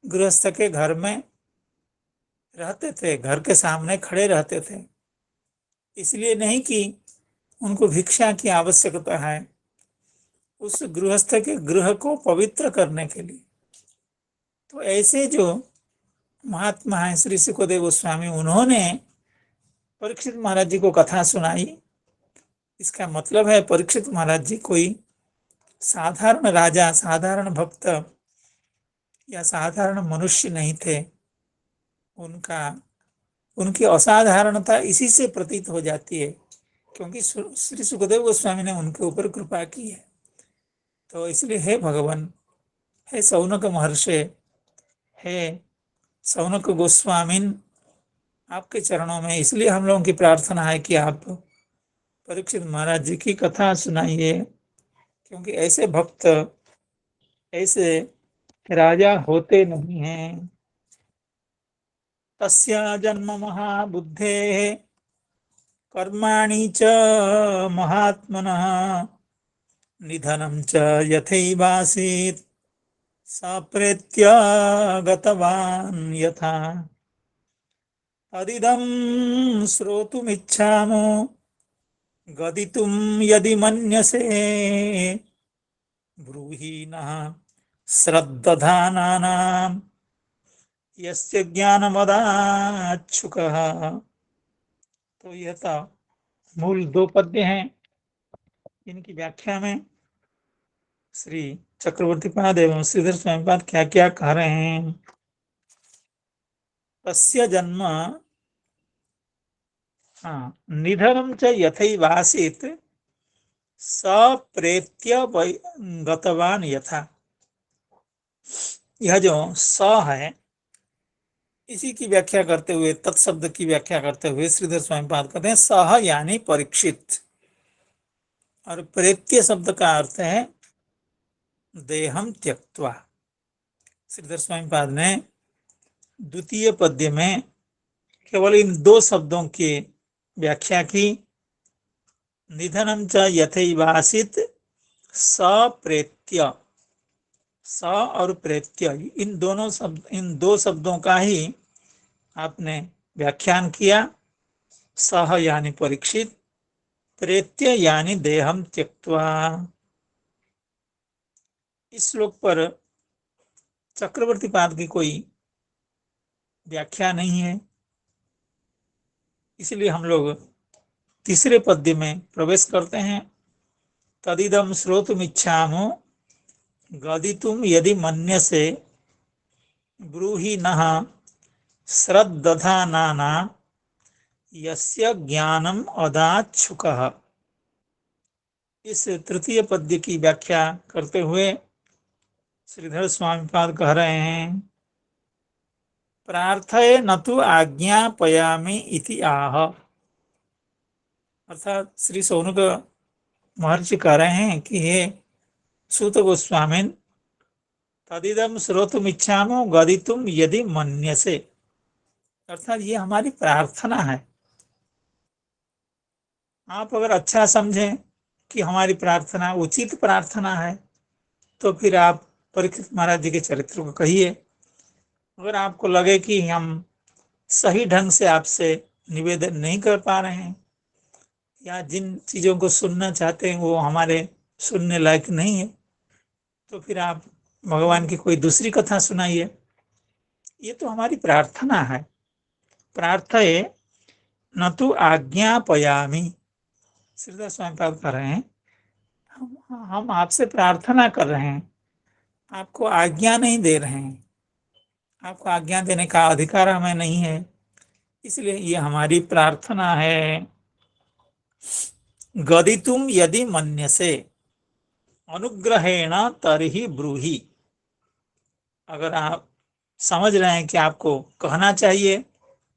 गृहस्थ के घर में रहते थे, घर के सामने खड़े रहते थे। इसलिए नहीं कि उनको भिक्षा की आवश्यकता है, उस गृहस्थ के गृह को पवित्र करने के लिए। तो ऐसे जो महात्मा हैं श्री सुखदेव गोस्वामी, उन्होंने परीक्षित महाराज जी को कथा सुनाई। इसका मतलब है परीक्षित महाराज जी कोई साधारण राजा, साधारण भक्त या साधारण मनुष्य नहीं थे। उनकी असाधारणता इसी से प्रतीत हो जाती है, क्योंकि श्री सुखदेव गोस्वामी ने उनके ऊपर कृपा की है। तो इसलिए हे भगवान, हे सौनक महर्षि, हे सौनक गोस्वामिन, आपके चरणों में। इसलिए हम लोगों की प्रार्थना है कि आप परीक्षित महाराज जी की कथा सुनाइए, क्योंकि ऐसे भक्त, ऐसे राजा होते नहीं हैं। तस्य जन्म महाबुद्धेः कर्माणि च महात्मनः निधनं च यथैवासीत् सप्रेत्य गतवान् यथा। तदिदं श्रोतुमिच्छामो गदितुं यदि मन्यसे ब्रूहि नः श्रद्दधानानां यस्य ज्ञानमदाच्छुकः। तो यह था मूल दो पद्य हैं। इनकी व्याख्या में श्री चक्रवर्ती पाद एवं श्रीधर स्वामी पाद क्या क्या कह रहे हैं। तस्य जन्म, निधनं च यथैवासीत् सप्रेत्य गतवान् यथा। यह जो स है, इसी की व्याख्या करते हुए, तत्शब्द की व्याख्या करते हुए श्रीधर स्वामी पाद कहते हैं सह यानी परीक्षित, और प्रेत्य शब्द का अर्थ है देहम त्यक्त्वा। श्रीधर स्वामी पाद ने द्वितीय पद्य में केवल इन दो शब्दों की व्याख्या की। निधनम च यथैवासीत् सप्रेत्य, स और प्रेत्य, इन दो शब्दों का ही आपने व्याख्यान किया। सह यानी परीक्षित, प्रेत्य यानी देहम त्यक्त्वा। इस श्लोक पर चक्रवर्ती पाद की कोई व्याख्या नहीं है, इसलिए हम लोग तीसरे पद्य में प्रवेश करते हैं। तदिदम श्रोतुमिच्छामो गदितुम यदि मन्यसे ब्रूहि नः श्रद्दधानानां यस्य ज्ञानम अदाच्छुकः। इस तृतीय पद्य की व्याख्या करते हुए श्रीधर स्वामी पाद कह रहे हैं प्रार्थये न तु आज्ञापयामि इति आह। अर्थात श्री शौनक महर्षि कह रहे हैं कि हे सूत गोस्वामिन, तदिदम श्रोतुमिच्छामो गदितुम यदि मन्यसे, अर्थात ये हमारी प्रार्थना है। आप अगर अच्छा समझें कि हमारी प्रार्थना उचित प्रार्थना है, तो फिर आप परीक्षित महाराज जी के चरित्र को कहिए। अगर आपको लगे कि हम सही ढंग से आपसे निवेदन नहीं कर पा रहे हैं, या जिन चीजों को सुनना चाहते हैं वो हमारे सुनने लायक नहीं है, तो फिर आप भगवान की कोई दूसरी कथा सुनाइए। ये तो हमारी प्रार्थना है। प्रार्थये न तु आज्ञापयामि, श्रीधर स्वामी पाद कह रहे हैं हम आपसे प्रार्थना कर रहे हैं, आपको आज्ञा नहीं दे रहे हैं। आपको आज्ञा देने का अधिकार हमें नहीं है, इसलिए ये हमारी प्रार्थना है। गदितुम यदि मन्यसे अनुग्रहेण तर्हि ब्रूहि। अगर आप समझ रहे हैं कि आपको कहना चाहिए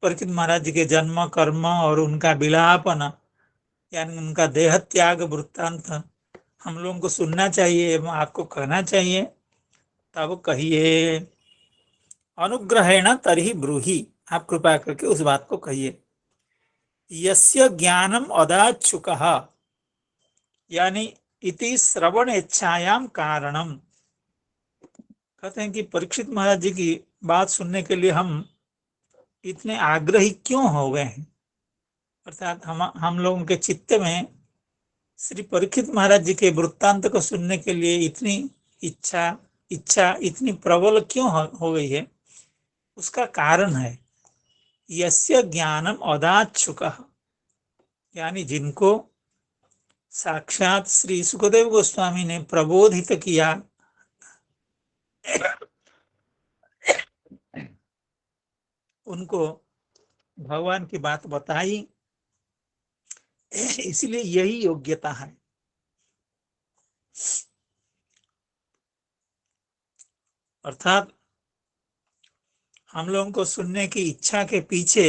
परीक्षित महाराज जी के जन्म, कर्म और उनका विलापन, यानी उनका देह त्याग वृत्तांत हम लोगों को सुनना चाहिए एवं आपको कहना चाहिए, तब कहिए। अनुग्रहेण तर्हि ब्रूहि, आप कृपा करके उस बात को कहिए। यस्य ज्ञानम अदाच्छुकः, यानी इति श्रवण इच्छायाम कारणम। कहते हैं कि परीक्षित महाराज जी की बात सुनने के लिए हम इतने आग्रही क्यों हो गए हैं, अर्थात हम लोगों के चित्त में श्री परीक्षित महाराज जी के वृत्तांत को सुनने के लिए इतनी इच्छा इतनी प्रबल क्यों हो गई है। उसका कारण है यस्य ज्ञानम अदाच्छुकः, यानी जिनको साक्षात श्री सुखदेव गोस्वामी ने प्रबोधित किया, उनको भगवान की बात बताई, इसलिए यही योग्यता है। अर्थात हम लोगों को सुनने की इच्छा के पीछे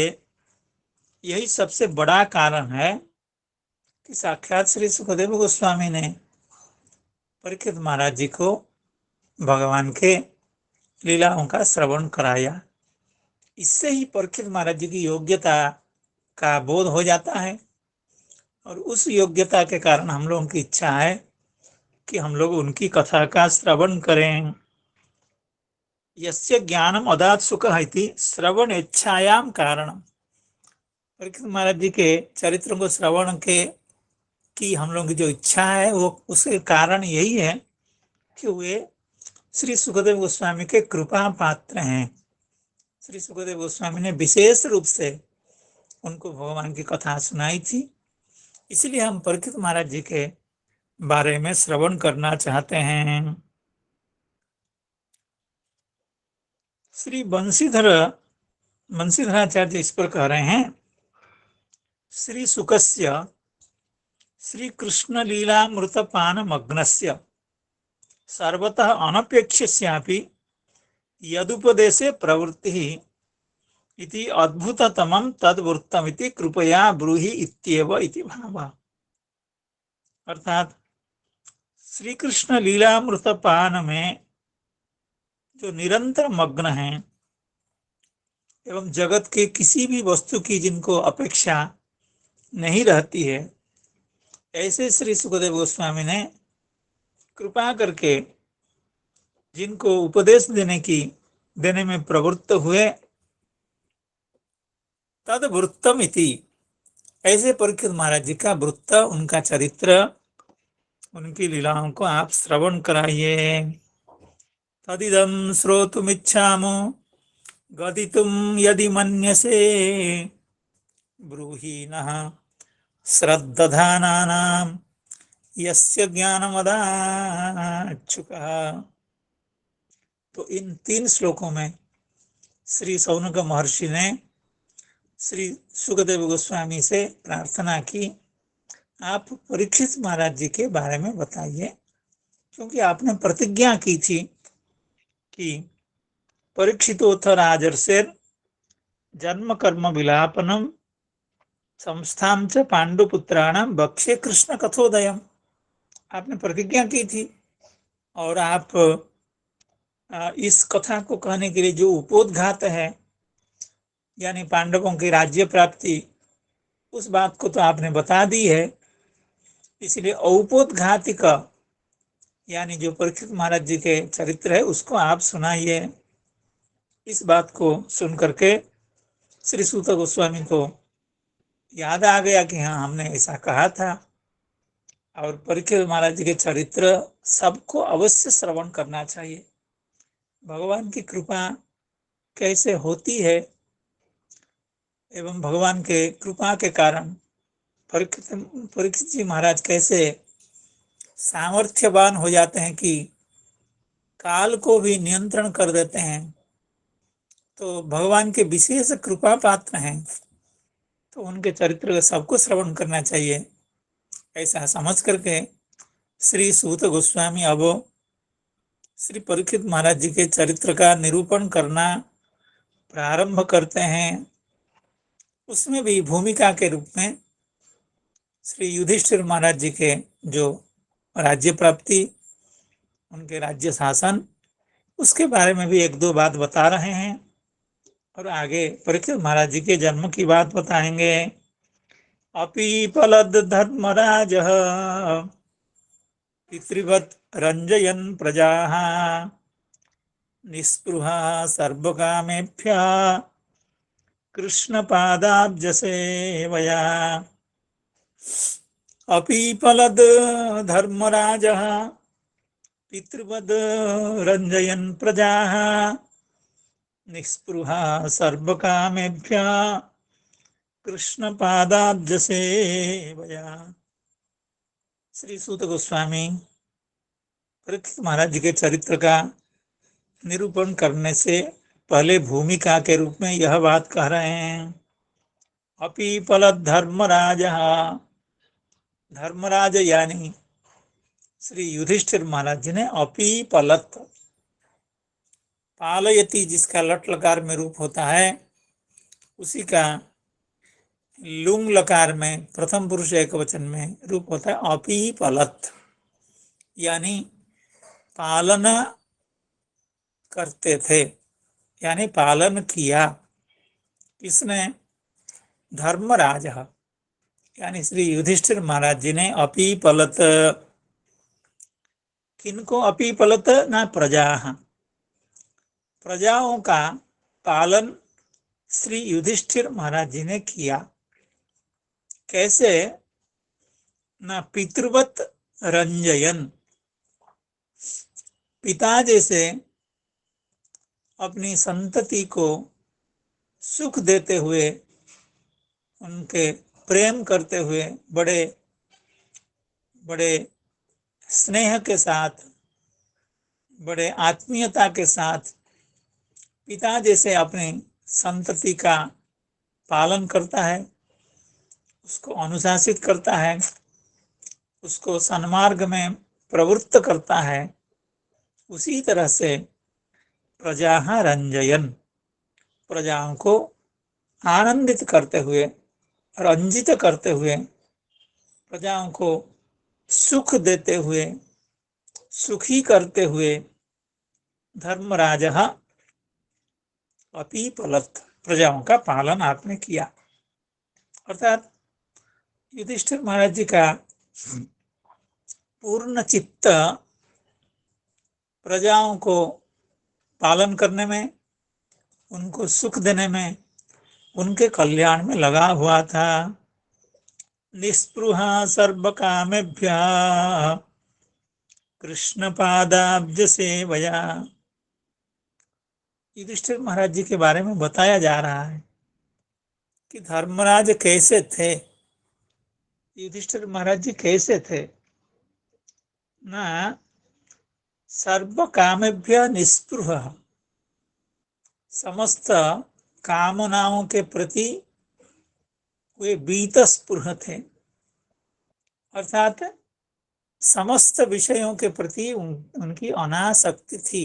यही सबसे बड़ा कारण है कि साक्षात श्री सुखदेव गोस्वामी ने परीक्षित महाराज जी को भगवान के लीलाओं का श्रवण कराया। इससे ही परीक्षित महाराज जी की योग्यता का बोध हो जाता है और उस योग्यता के कारण हम लोगों की इच्छा है कि हम लोग उनकी कथा का श्रवण करें। यस्य ज्ञानम अदात सुख इति श्रवण इच्छायाम कारणम। परीक्षित महाराज जी के चरित्र को श्रवण के की हम लोगों की जो इच्छा है वो उसके कारण यही है कि वे श्री सुखदेव गोस्वामी के कृपा पात्र हैं। श्री सुखदेव गोस्वामी ने विशेष रूप से उनको भगवान की कथा सुनाई थी, इसलिए हम परीक्षित महाराज जी के बारे में श्रवण करना चाहते हैं। श्री बंशीधराचार्य इस पर कह रहे हैं, श्री सुकस्य श्री कृष्ण लीलामृतपान मग्नस्य सर्वतः अनपेक्ष्यस्यापि यदुपदेशे प्रवृत्ति इति अद्भुततमं तद्वृत्तमिति कृपया ब्रूहि इत्येव इति भावः। अर्थात श्री कृष्ण लीलामृतपान में जो निरंतर मग्न हैं एवं जगत के किसी भी वस्तु की जिनको अपेक्षा नहीं रहती है, ऐसे श्री सुखदेव गोस्वामी ने कृपा करके जिनको उपदेश देने में प्रवृत्त हुए, तद वृत्तम इति, ऐसे परीक्षित महाराज जी का वृत्त, उनका चरित्र, उनकी लीलाओं को आप श्रवण कराइए। तदिदं श्रोतुमिच्छामो गदितुं यदि मन्यसे ब्रूहि नः श्रद्दधानानां यस्य ज्ञानमदाच्छुकः। तो इन 3 श्लोकों में श्री शौनक महर्षि ने श्री सुखदेव गोस्वामी से प्रार्थना की, आप परीक्षित महाराज जी के बारे में बताइए, क्योंकि आपने प्रतिज्ञा की थी कि परीक्षितोऽथ राजर्षेर् जन्म कर्म विलापनम संस्थां च पांडुपुत्राणाम बक्षे कृष्ण कथोदयम। आपने प्रतिज्ञा की थी और आप इस कथा को कहने के लिए जो उपोद्घात है, यानी पांडवों की राज्य प्राप्ति, उस बात को तो आपने बता दी है, इसलिए औपोद्घातिक यानी जो परीक्षित महाराज जी के चरित्र है उसको आप सुनाइए। इस बात को सुन करके श्री सूत गोस्वामी को याद आ गया कि हाँ, हमने ऐसा कहा था, और परीक्षित महाराज जी के चरित्र सबको अवश्य श्रवण करना चाहिए। भगवान की कृपा कैसे होती है एवं भगवान के कृपा के कारण परीक्षित जी महाराज कैसे सामर्थ्यवान हो जाते हैं कि काल को भी नियंत्रण कर देते हैं, तो भगवान के विशेष कृपा पात्र हैं, तो उनके चरित्र का सबको श्रवण करना चाहिए। ऐसा समझ करके श्री सूत गोस्वामी अब श्री परीक्षित महाराज जी के चरित्र का निरूपण करना प्रारंभ करते हैं। उसमें भी भूमिका के रूप में श्री युधिष्ठिर महाराज जी के जो राज्य प्राप्ति, उनके राज्य शासन, उसके बारे में भी 1-2 बात बता रहे हैं, और आगे परीक्षित महाराज जी के जन्म की बात बताएंगे। अपीपलद धर्मराजः पितृवत् रंजयन् प्रजाः निस्पृहः सर्वकामेभ्यः कृष्णपादाब्जसेवया। अपीपलद धर्मराजः पितृवद् रंजयन् प्रजाः निस्पृहः सर्वकामेभ्यः कृष्णपादाब्जसेवया। श्री सूत गोस्वामी परीक्षित महाराज जी के चरित्र का निरूपण करने से पहले भूमिका के रूप में यह बात कह रहे हैं। अपीपलद धर्मराजः, धर्मराज यानी श्री युधिष्ठिर महाराज जी ने अपीपलत, पालयति जिसका लट लकार में रूप होता है, उसी का लुंग लकार में प्रथम पुरुष एक वचन में रूप होता है अपीपलत, यानी पालन करते थे, यानी पालन किया। किसने? धर्मराज, यानी श्री युधिष्ठिर महाराज जी ने अपीपलत। किनको अपीपलत? ना प्रजा, प्रजाओं का पालन श्री युधिष्ठिर महाराज जी ने किया। कैसे? ना पितृवत रंजयन, पिता जैसे अपनी संतति को सुख देते हुए, उनके प्रेम करते हुए, बड़े बड़े स्नेह के साथ, बड़े आत्मीयता के साथ पिता जैसे अपनी संतति का पालन करता है, उसको अनुशासित करता है, उसको सन्मार्ग में प्रवृत्त करता है। उसी तरह से प्रजा रंजयन, प्रजाओं को आनंदित करते हुए, रंजित करते हुए, प्रजाओं को सुख देते हुए, सुखी करते हुए धर्मराज अपीपलत, प्रजाओं का पालन आपने किया। अर्थात युधिष्ठिर महाराज जी का पूर्ण चित्त प्रजाओं को पालन करने में, उनको सुख देने में, उनके कल्याण में लगा हुआ था। निस्पृहा सर्व कामेभ्यः कृष्ण पादाब्ज सेवया। युधिष्ठिर महाराज जी के बारे में बताया जा रहा है कि धर्मराज कैसे थे, युधिष्ठिर महाराज जी कैसे थे। ना सर्व कामेभ्य निस्पृह, समस्त कामनाओं के प्रति वे बीतस्पृह थे। अर्थात समस्त विषयों के प्रति उनकी अनासक्ति थी,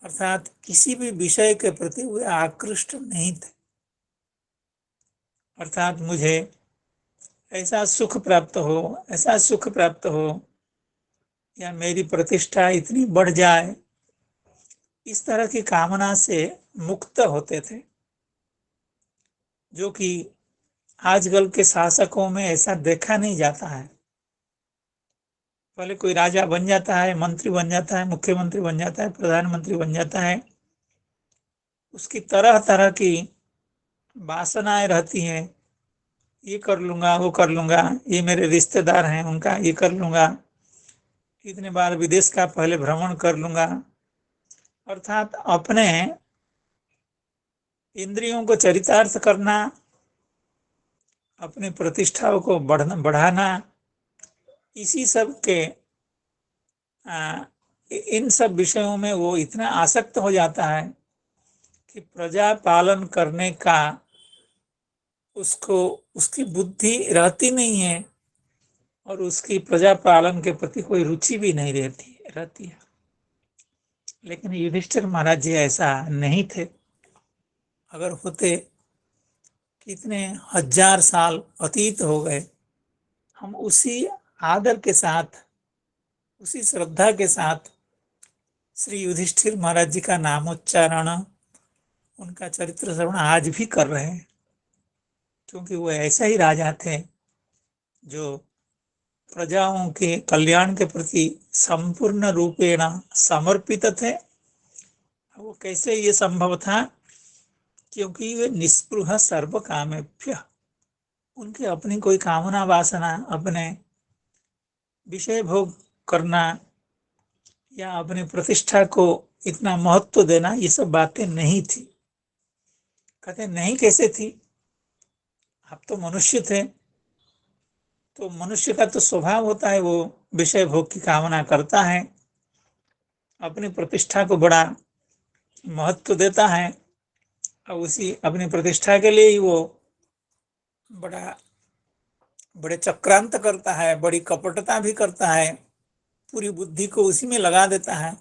अर्थात किसी भी विषय के प्रति वे आकृष्ट नहीं थे। अर्थात मुझे ऐसा सुख प्राप्त हो, ऐसा सुख प्राप्त हो, या मेरी प्रतिष्ठा इतनी बढ़ जाए, इस तरह की कामना से मुक्त होते थे, जो कि आजकल के शासकों में ऐसा देखा नहीं जाता है। पहले कोई राजा बन जाता है, मंत्री बन जाता है, मुख्यमंत्री बन जाता है, प्रधानमंत्री बन जाता है, उसकी तरह तरह की वासनाएं रहती हैं। ये कर लूंगा, वो कर लूंगा, ये मेरे रिश्तेदार हैं उनका ये कर लूंगा, इतने बार विदेश का पहले भ्रमण कर लूंगा। अर्थात अपने इंद्रियों को चरितार्थ करना, अपनी प्रतिष्ठाओं को बढ़ाना, इसी सब के इन सब विषयों में वो इतना आसक्त हो जाता है कि प्रजा पालन करने का उसको उसकी बुद्धि रहती नहीं है, और उसकी प्रजा पालन के प्रति कोई रुचि भी नहीं रहती है। लेकिन युधिष्ठिर महाराज जी ऐसा नहीं थे। अगर होते, कितने हजार साल अतीत हो गए, हम उसी आदर के साथ, उसी श्रद्धा के साथ श्री युधिष्ठिर महाराज जी का नामोच्चारण, उनका चरित्र श्रवण आज भी कर रहे हैं, क्योंकि वो ऐसा ही राजा थे जो प्रजाओं के कल्याण के प्रति संपूर्ण रूपेण समर्पित थे। वो कैसे ये संभव था? क्योंकि वे निस्पृह सर्व कामेभ्य, उनके अपनी कोई कामना वासना, अपने विषय भोग करना या अपनी प्रतिष्ठा को इतना महत्व देना, ये सब बातें नहीं थी। कहते नहीं कैसे थी? आप तो मनुष्य थे, तो मनुष्य का तो स्वभाव होता है, वो विषय भोग की कामना करता है, अपनी प्रतिष्ठा को बड़ा महत्व देता है, और उसी अपनी प्रतिष्ठा के लिए ही वो बड़े चक्रांत करता है, बड़ी कपटता भी करता है, पूरी बुद्धि को उसी में लगा देता है।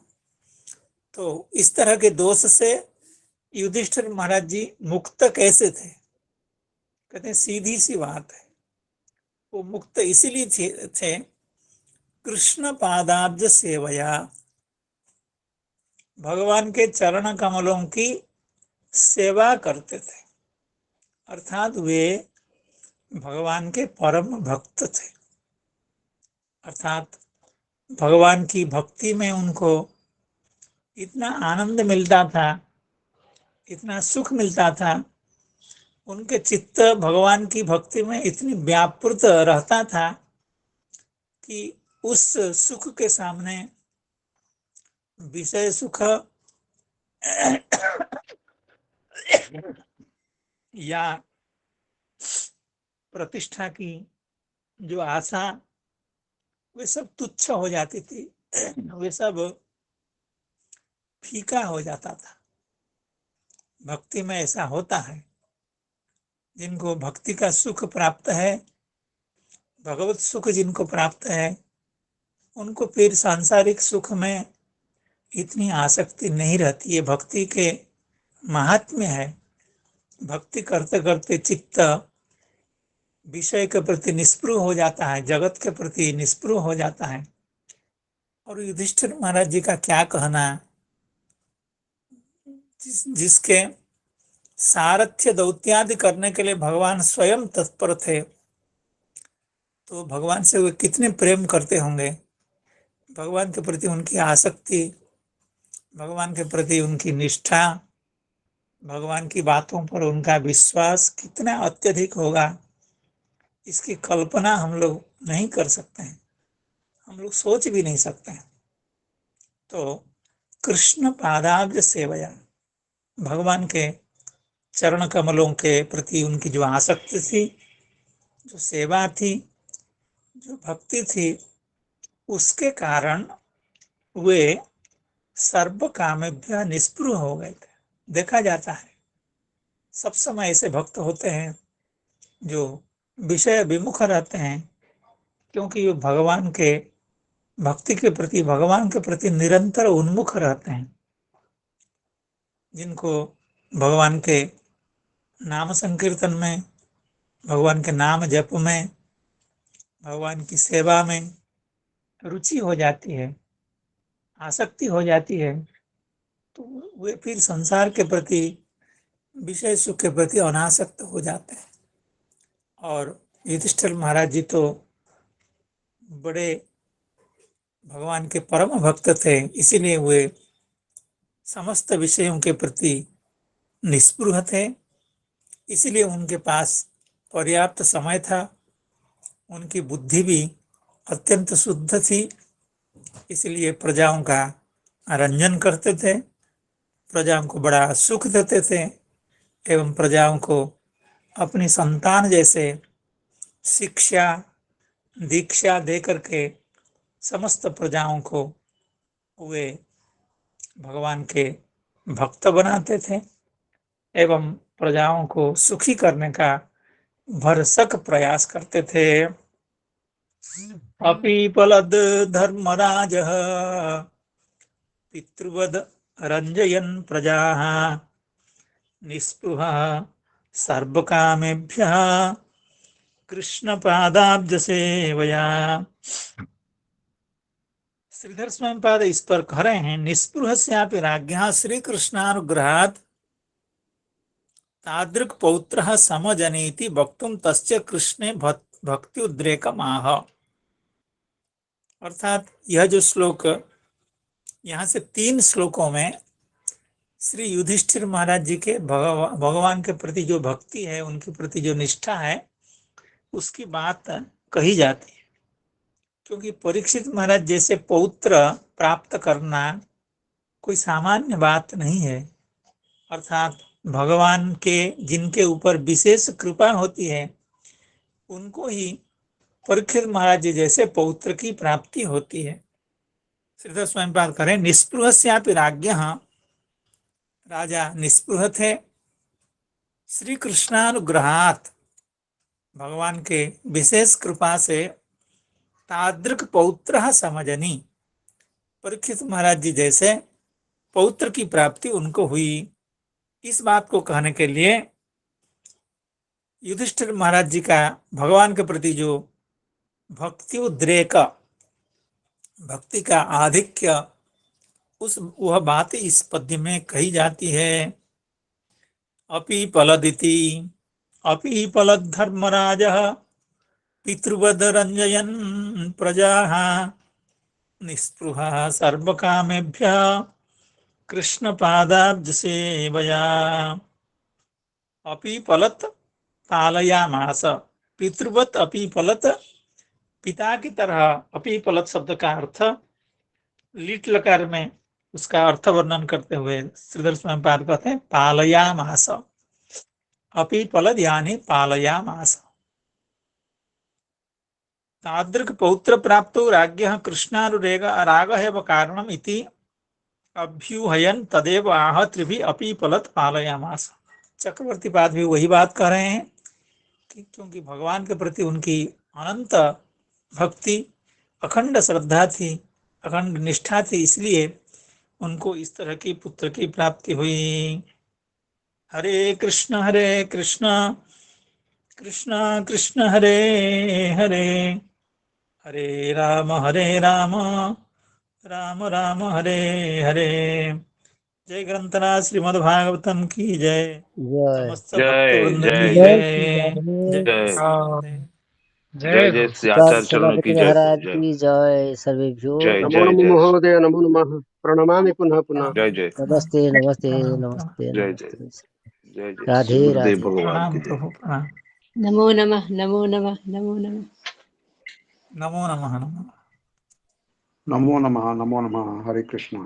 तो इस तरह के दोष से युधिष्ठिर महाराज जी मुक्त कैसे थे? कहते हैं सीधी सी बात है। वो मुक्त इसीलिए थे कृष्ण पादाब्ज सेवया, भगवान के चरण कमलों की सेवा करते थे, अर्थात वे भगवान के परम भक्त थे। अर्थात भगवान की भक्ति में उनको इतना आनंद मिलता था, इतना सुख मिलता था, उनके चित्त भगवान की भक्ति में इतनी व्यापृत रहता था कि उस सुख के सामने विषय सुख या प्रतिष्ठा की जो आशा, वे सब तुच्छ हो जाती थी, वे सब फीका हो जाता था। भक्ति में ऐसा होता है, जिनको भक्ति का सुख प्राप्त है, भगवत सुख जिनको प्राप्त है, उनको फिर सांसारिक सुख में इतनी आसक्ति नहीं रहती है। भक्ति के महात्म्य है। भक्ति करते करते चित्त विषय के प्रति निस्पृह हो जाता है, जगत के प्रति निस्पृह हो जाता है। और युधिष्ठिर महाराज जी का क्या कहना, जिसके सारथ्य दौत्यादि करने के लिए भगवान स्वयं तत्पर थे, तो भगवान से वे कितने प्रेम करते होंगे। भगवान के प्रति उनकी आसक्ति, भगवान के प्रति उनकी निष्ठा, भगवान की बातों पर उनका विश्वास कितना अत्यधिक होगा, इसकी कल्पना हम लोग नहीं कर सकते हैं, हम लोग सोच भी नहीं सकते हैं। तो कृष्ण पादाब्ज सेवया, भगवान के चरण कमलों के प्रति उनकी जो आसक्ति थी, जो सेवा थी, जो भक्ति थी, उसके कारण वे सर्व कामेभ्य निस्पृह हो गए थे। देखा जाता है सब समय ऐसे भक्त होते हैं जो विषय विमुख रहते हैं, क्योंकि वे भगवान के भक्ति के प्रति, भगवान के प्रति निरंतर उन्मुख रहते हैं। जिनको भगवान के नाम संकीर्तन में, भगवान के नाम जप में, भगवान की सेवा में रुचि हो जाती है, आसक्ति हो जाती है, तो वे फिर संसार के प्रति, विषय सुख के प्रति अनासक्त हो जाते हैं। और युधिष्ठिर महाराज जी तो बड़े भगवान के परम भक्त थे, इसीलिए वे समस्त विषयों के प्रति निस्पृह थे। इसीलिए उनके पास पर्याप्त समय था, उनकी बुद्धि भी अत्यंत शुद्ध थी, इसलिए प्रजाओं का रंजन करते थे, प्रजाओं को बड़ा सुख देते थे, एवं प्रजाओं को अपनी संतान जैसे शिक्षा दीक्षा दे करके समस्त प्रजाओं को वे भगवान के भक्त बनाते थे, एवं प्रजाओं को सुखी करने का भरसक प्रयास करते थे। अपीपलद धर्मराजः पितृवद रंजयन् प्रजाः निस्पृहः सर्वकामेभ्यः कृष्ण सेवया। श्रीधर स्वामी पाद इस पर कह रहे हैं, निस्पृह स्यापि राज्ञः श्री कृष्णानुग्रहात् तादृक् पौत्रः समजनीति वक्तुं तस्य कृष्णे भक्ति उद्रेकमाह। अर्थात यह जो श्लोक, यहाँ से 3 श्लोकों में श्री युधिष्ठिर महाराज जी के भगवान के प्रति जो भक्ति है, उनके प्रति जो निष्ठा है, उसकी बात कही जाती है। क्योंकि परीक्षित महाराज जैसे पौत्र प्राप्त करना कोई सामान्य बात नहीं है। अर्थात भगवान के जिनके ऊपर विशेष कृपा होती है, उनको ही परीक्षित महाराज जी जैसे पौत्र की प्राप्ति होती है। श्रीधर स्वामी पाद करें, निस्पृह स्यापि राज्ञः, राजा निस्पृह थे, श्री कृष्णानुग्रहात्, भगवान के विशेष कृपा से, तादृक् पौत्रः समजनी, परीक्षित महाराज जी जैसे पौत्र की प्राप्ति उनको हुई। इस बात को कहने के लिए युधिष्ठिर महाराज जी का भगवान के प्रति जो भक्ति उद्रेक, भक्ति का आधिक्य, वह बात इस पद्य में कही जाती है। अपि पलदिति अपि पलद धर्मराजः पितृवद रंजयन् प्रजाः निस्पृहः सर्वकामेभ्यः कृष्ण पादाब्ज सेवया। अपि पलत पालयामास, पितृवत अपि पलत, पिता की तरह। अपि पलत शब्द का अर्थ लीट लकार में उसका अर्थ वर्णन करते हुए श्रीधर स्वामी पाद कहते हैं पालयामास। अपि पलद यानी पालयामास। तादृक् पौत्र प्राप्तो राज्ञः कृष्णानुरेग रागहेव कारणम् इति अभ्यूहयन् तदेव आह त्रिभिः अपि पलत पालयामास। चक्रवर्ती पाद भी वही बात कह रहे हैं कि क्योंकि भगवान के प्रति उनकी अनंत भक्ति, अखंड श्रद्धा थी, अखंड निष्ठा थी, इसलिए उनको इस तरह की पुत्र की प्राप्ति हुई। हरे कृष्ण कृष्ण कृष्ण हरे हरे, हरे राम राम राम हरे हरे। जय ग्रंथराज श्रीमद् भागवतम की जय। समस्त भक्त जय वृंद जय की जय जय। जय जय जय हो। श्री आचार्य चरणों की सभापति जय महाराज जय की जय। सर्वेभ्यो जय नमो जय नमो जय महोदय, नमो नमः, प्रणमामि पुनः पुनः। जय जय नमस्ते नमस्ते प्रणाम नमस्ते जय जय नमस्ते। जय जय श्री राधे गुरुदेव राधे। भगवान की प्रणाम जय। प्रभु प्रणाम। नमो नमः नमो नमः नमो नमः। नमो नमः नमो। नमो नमः हरे कृष्ण।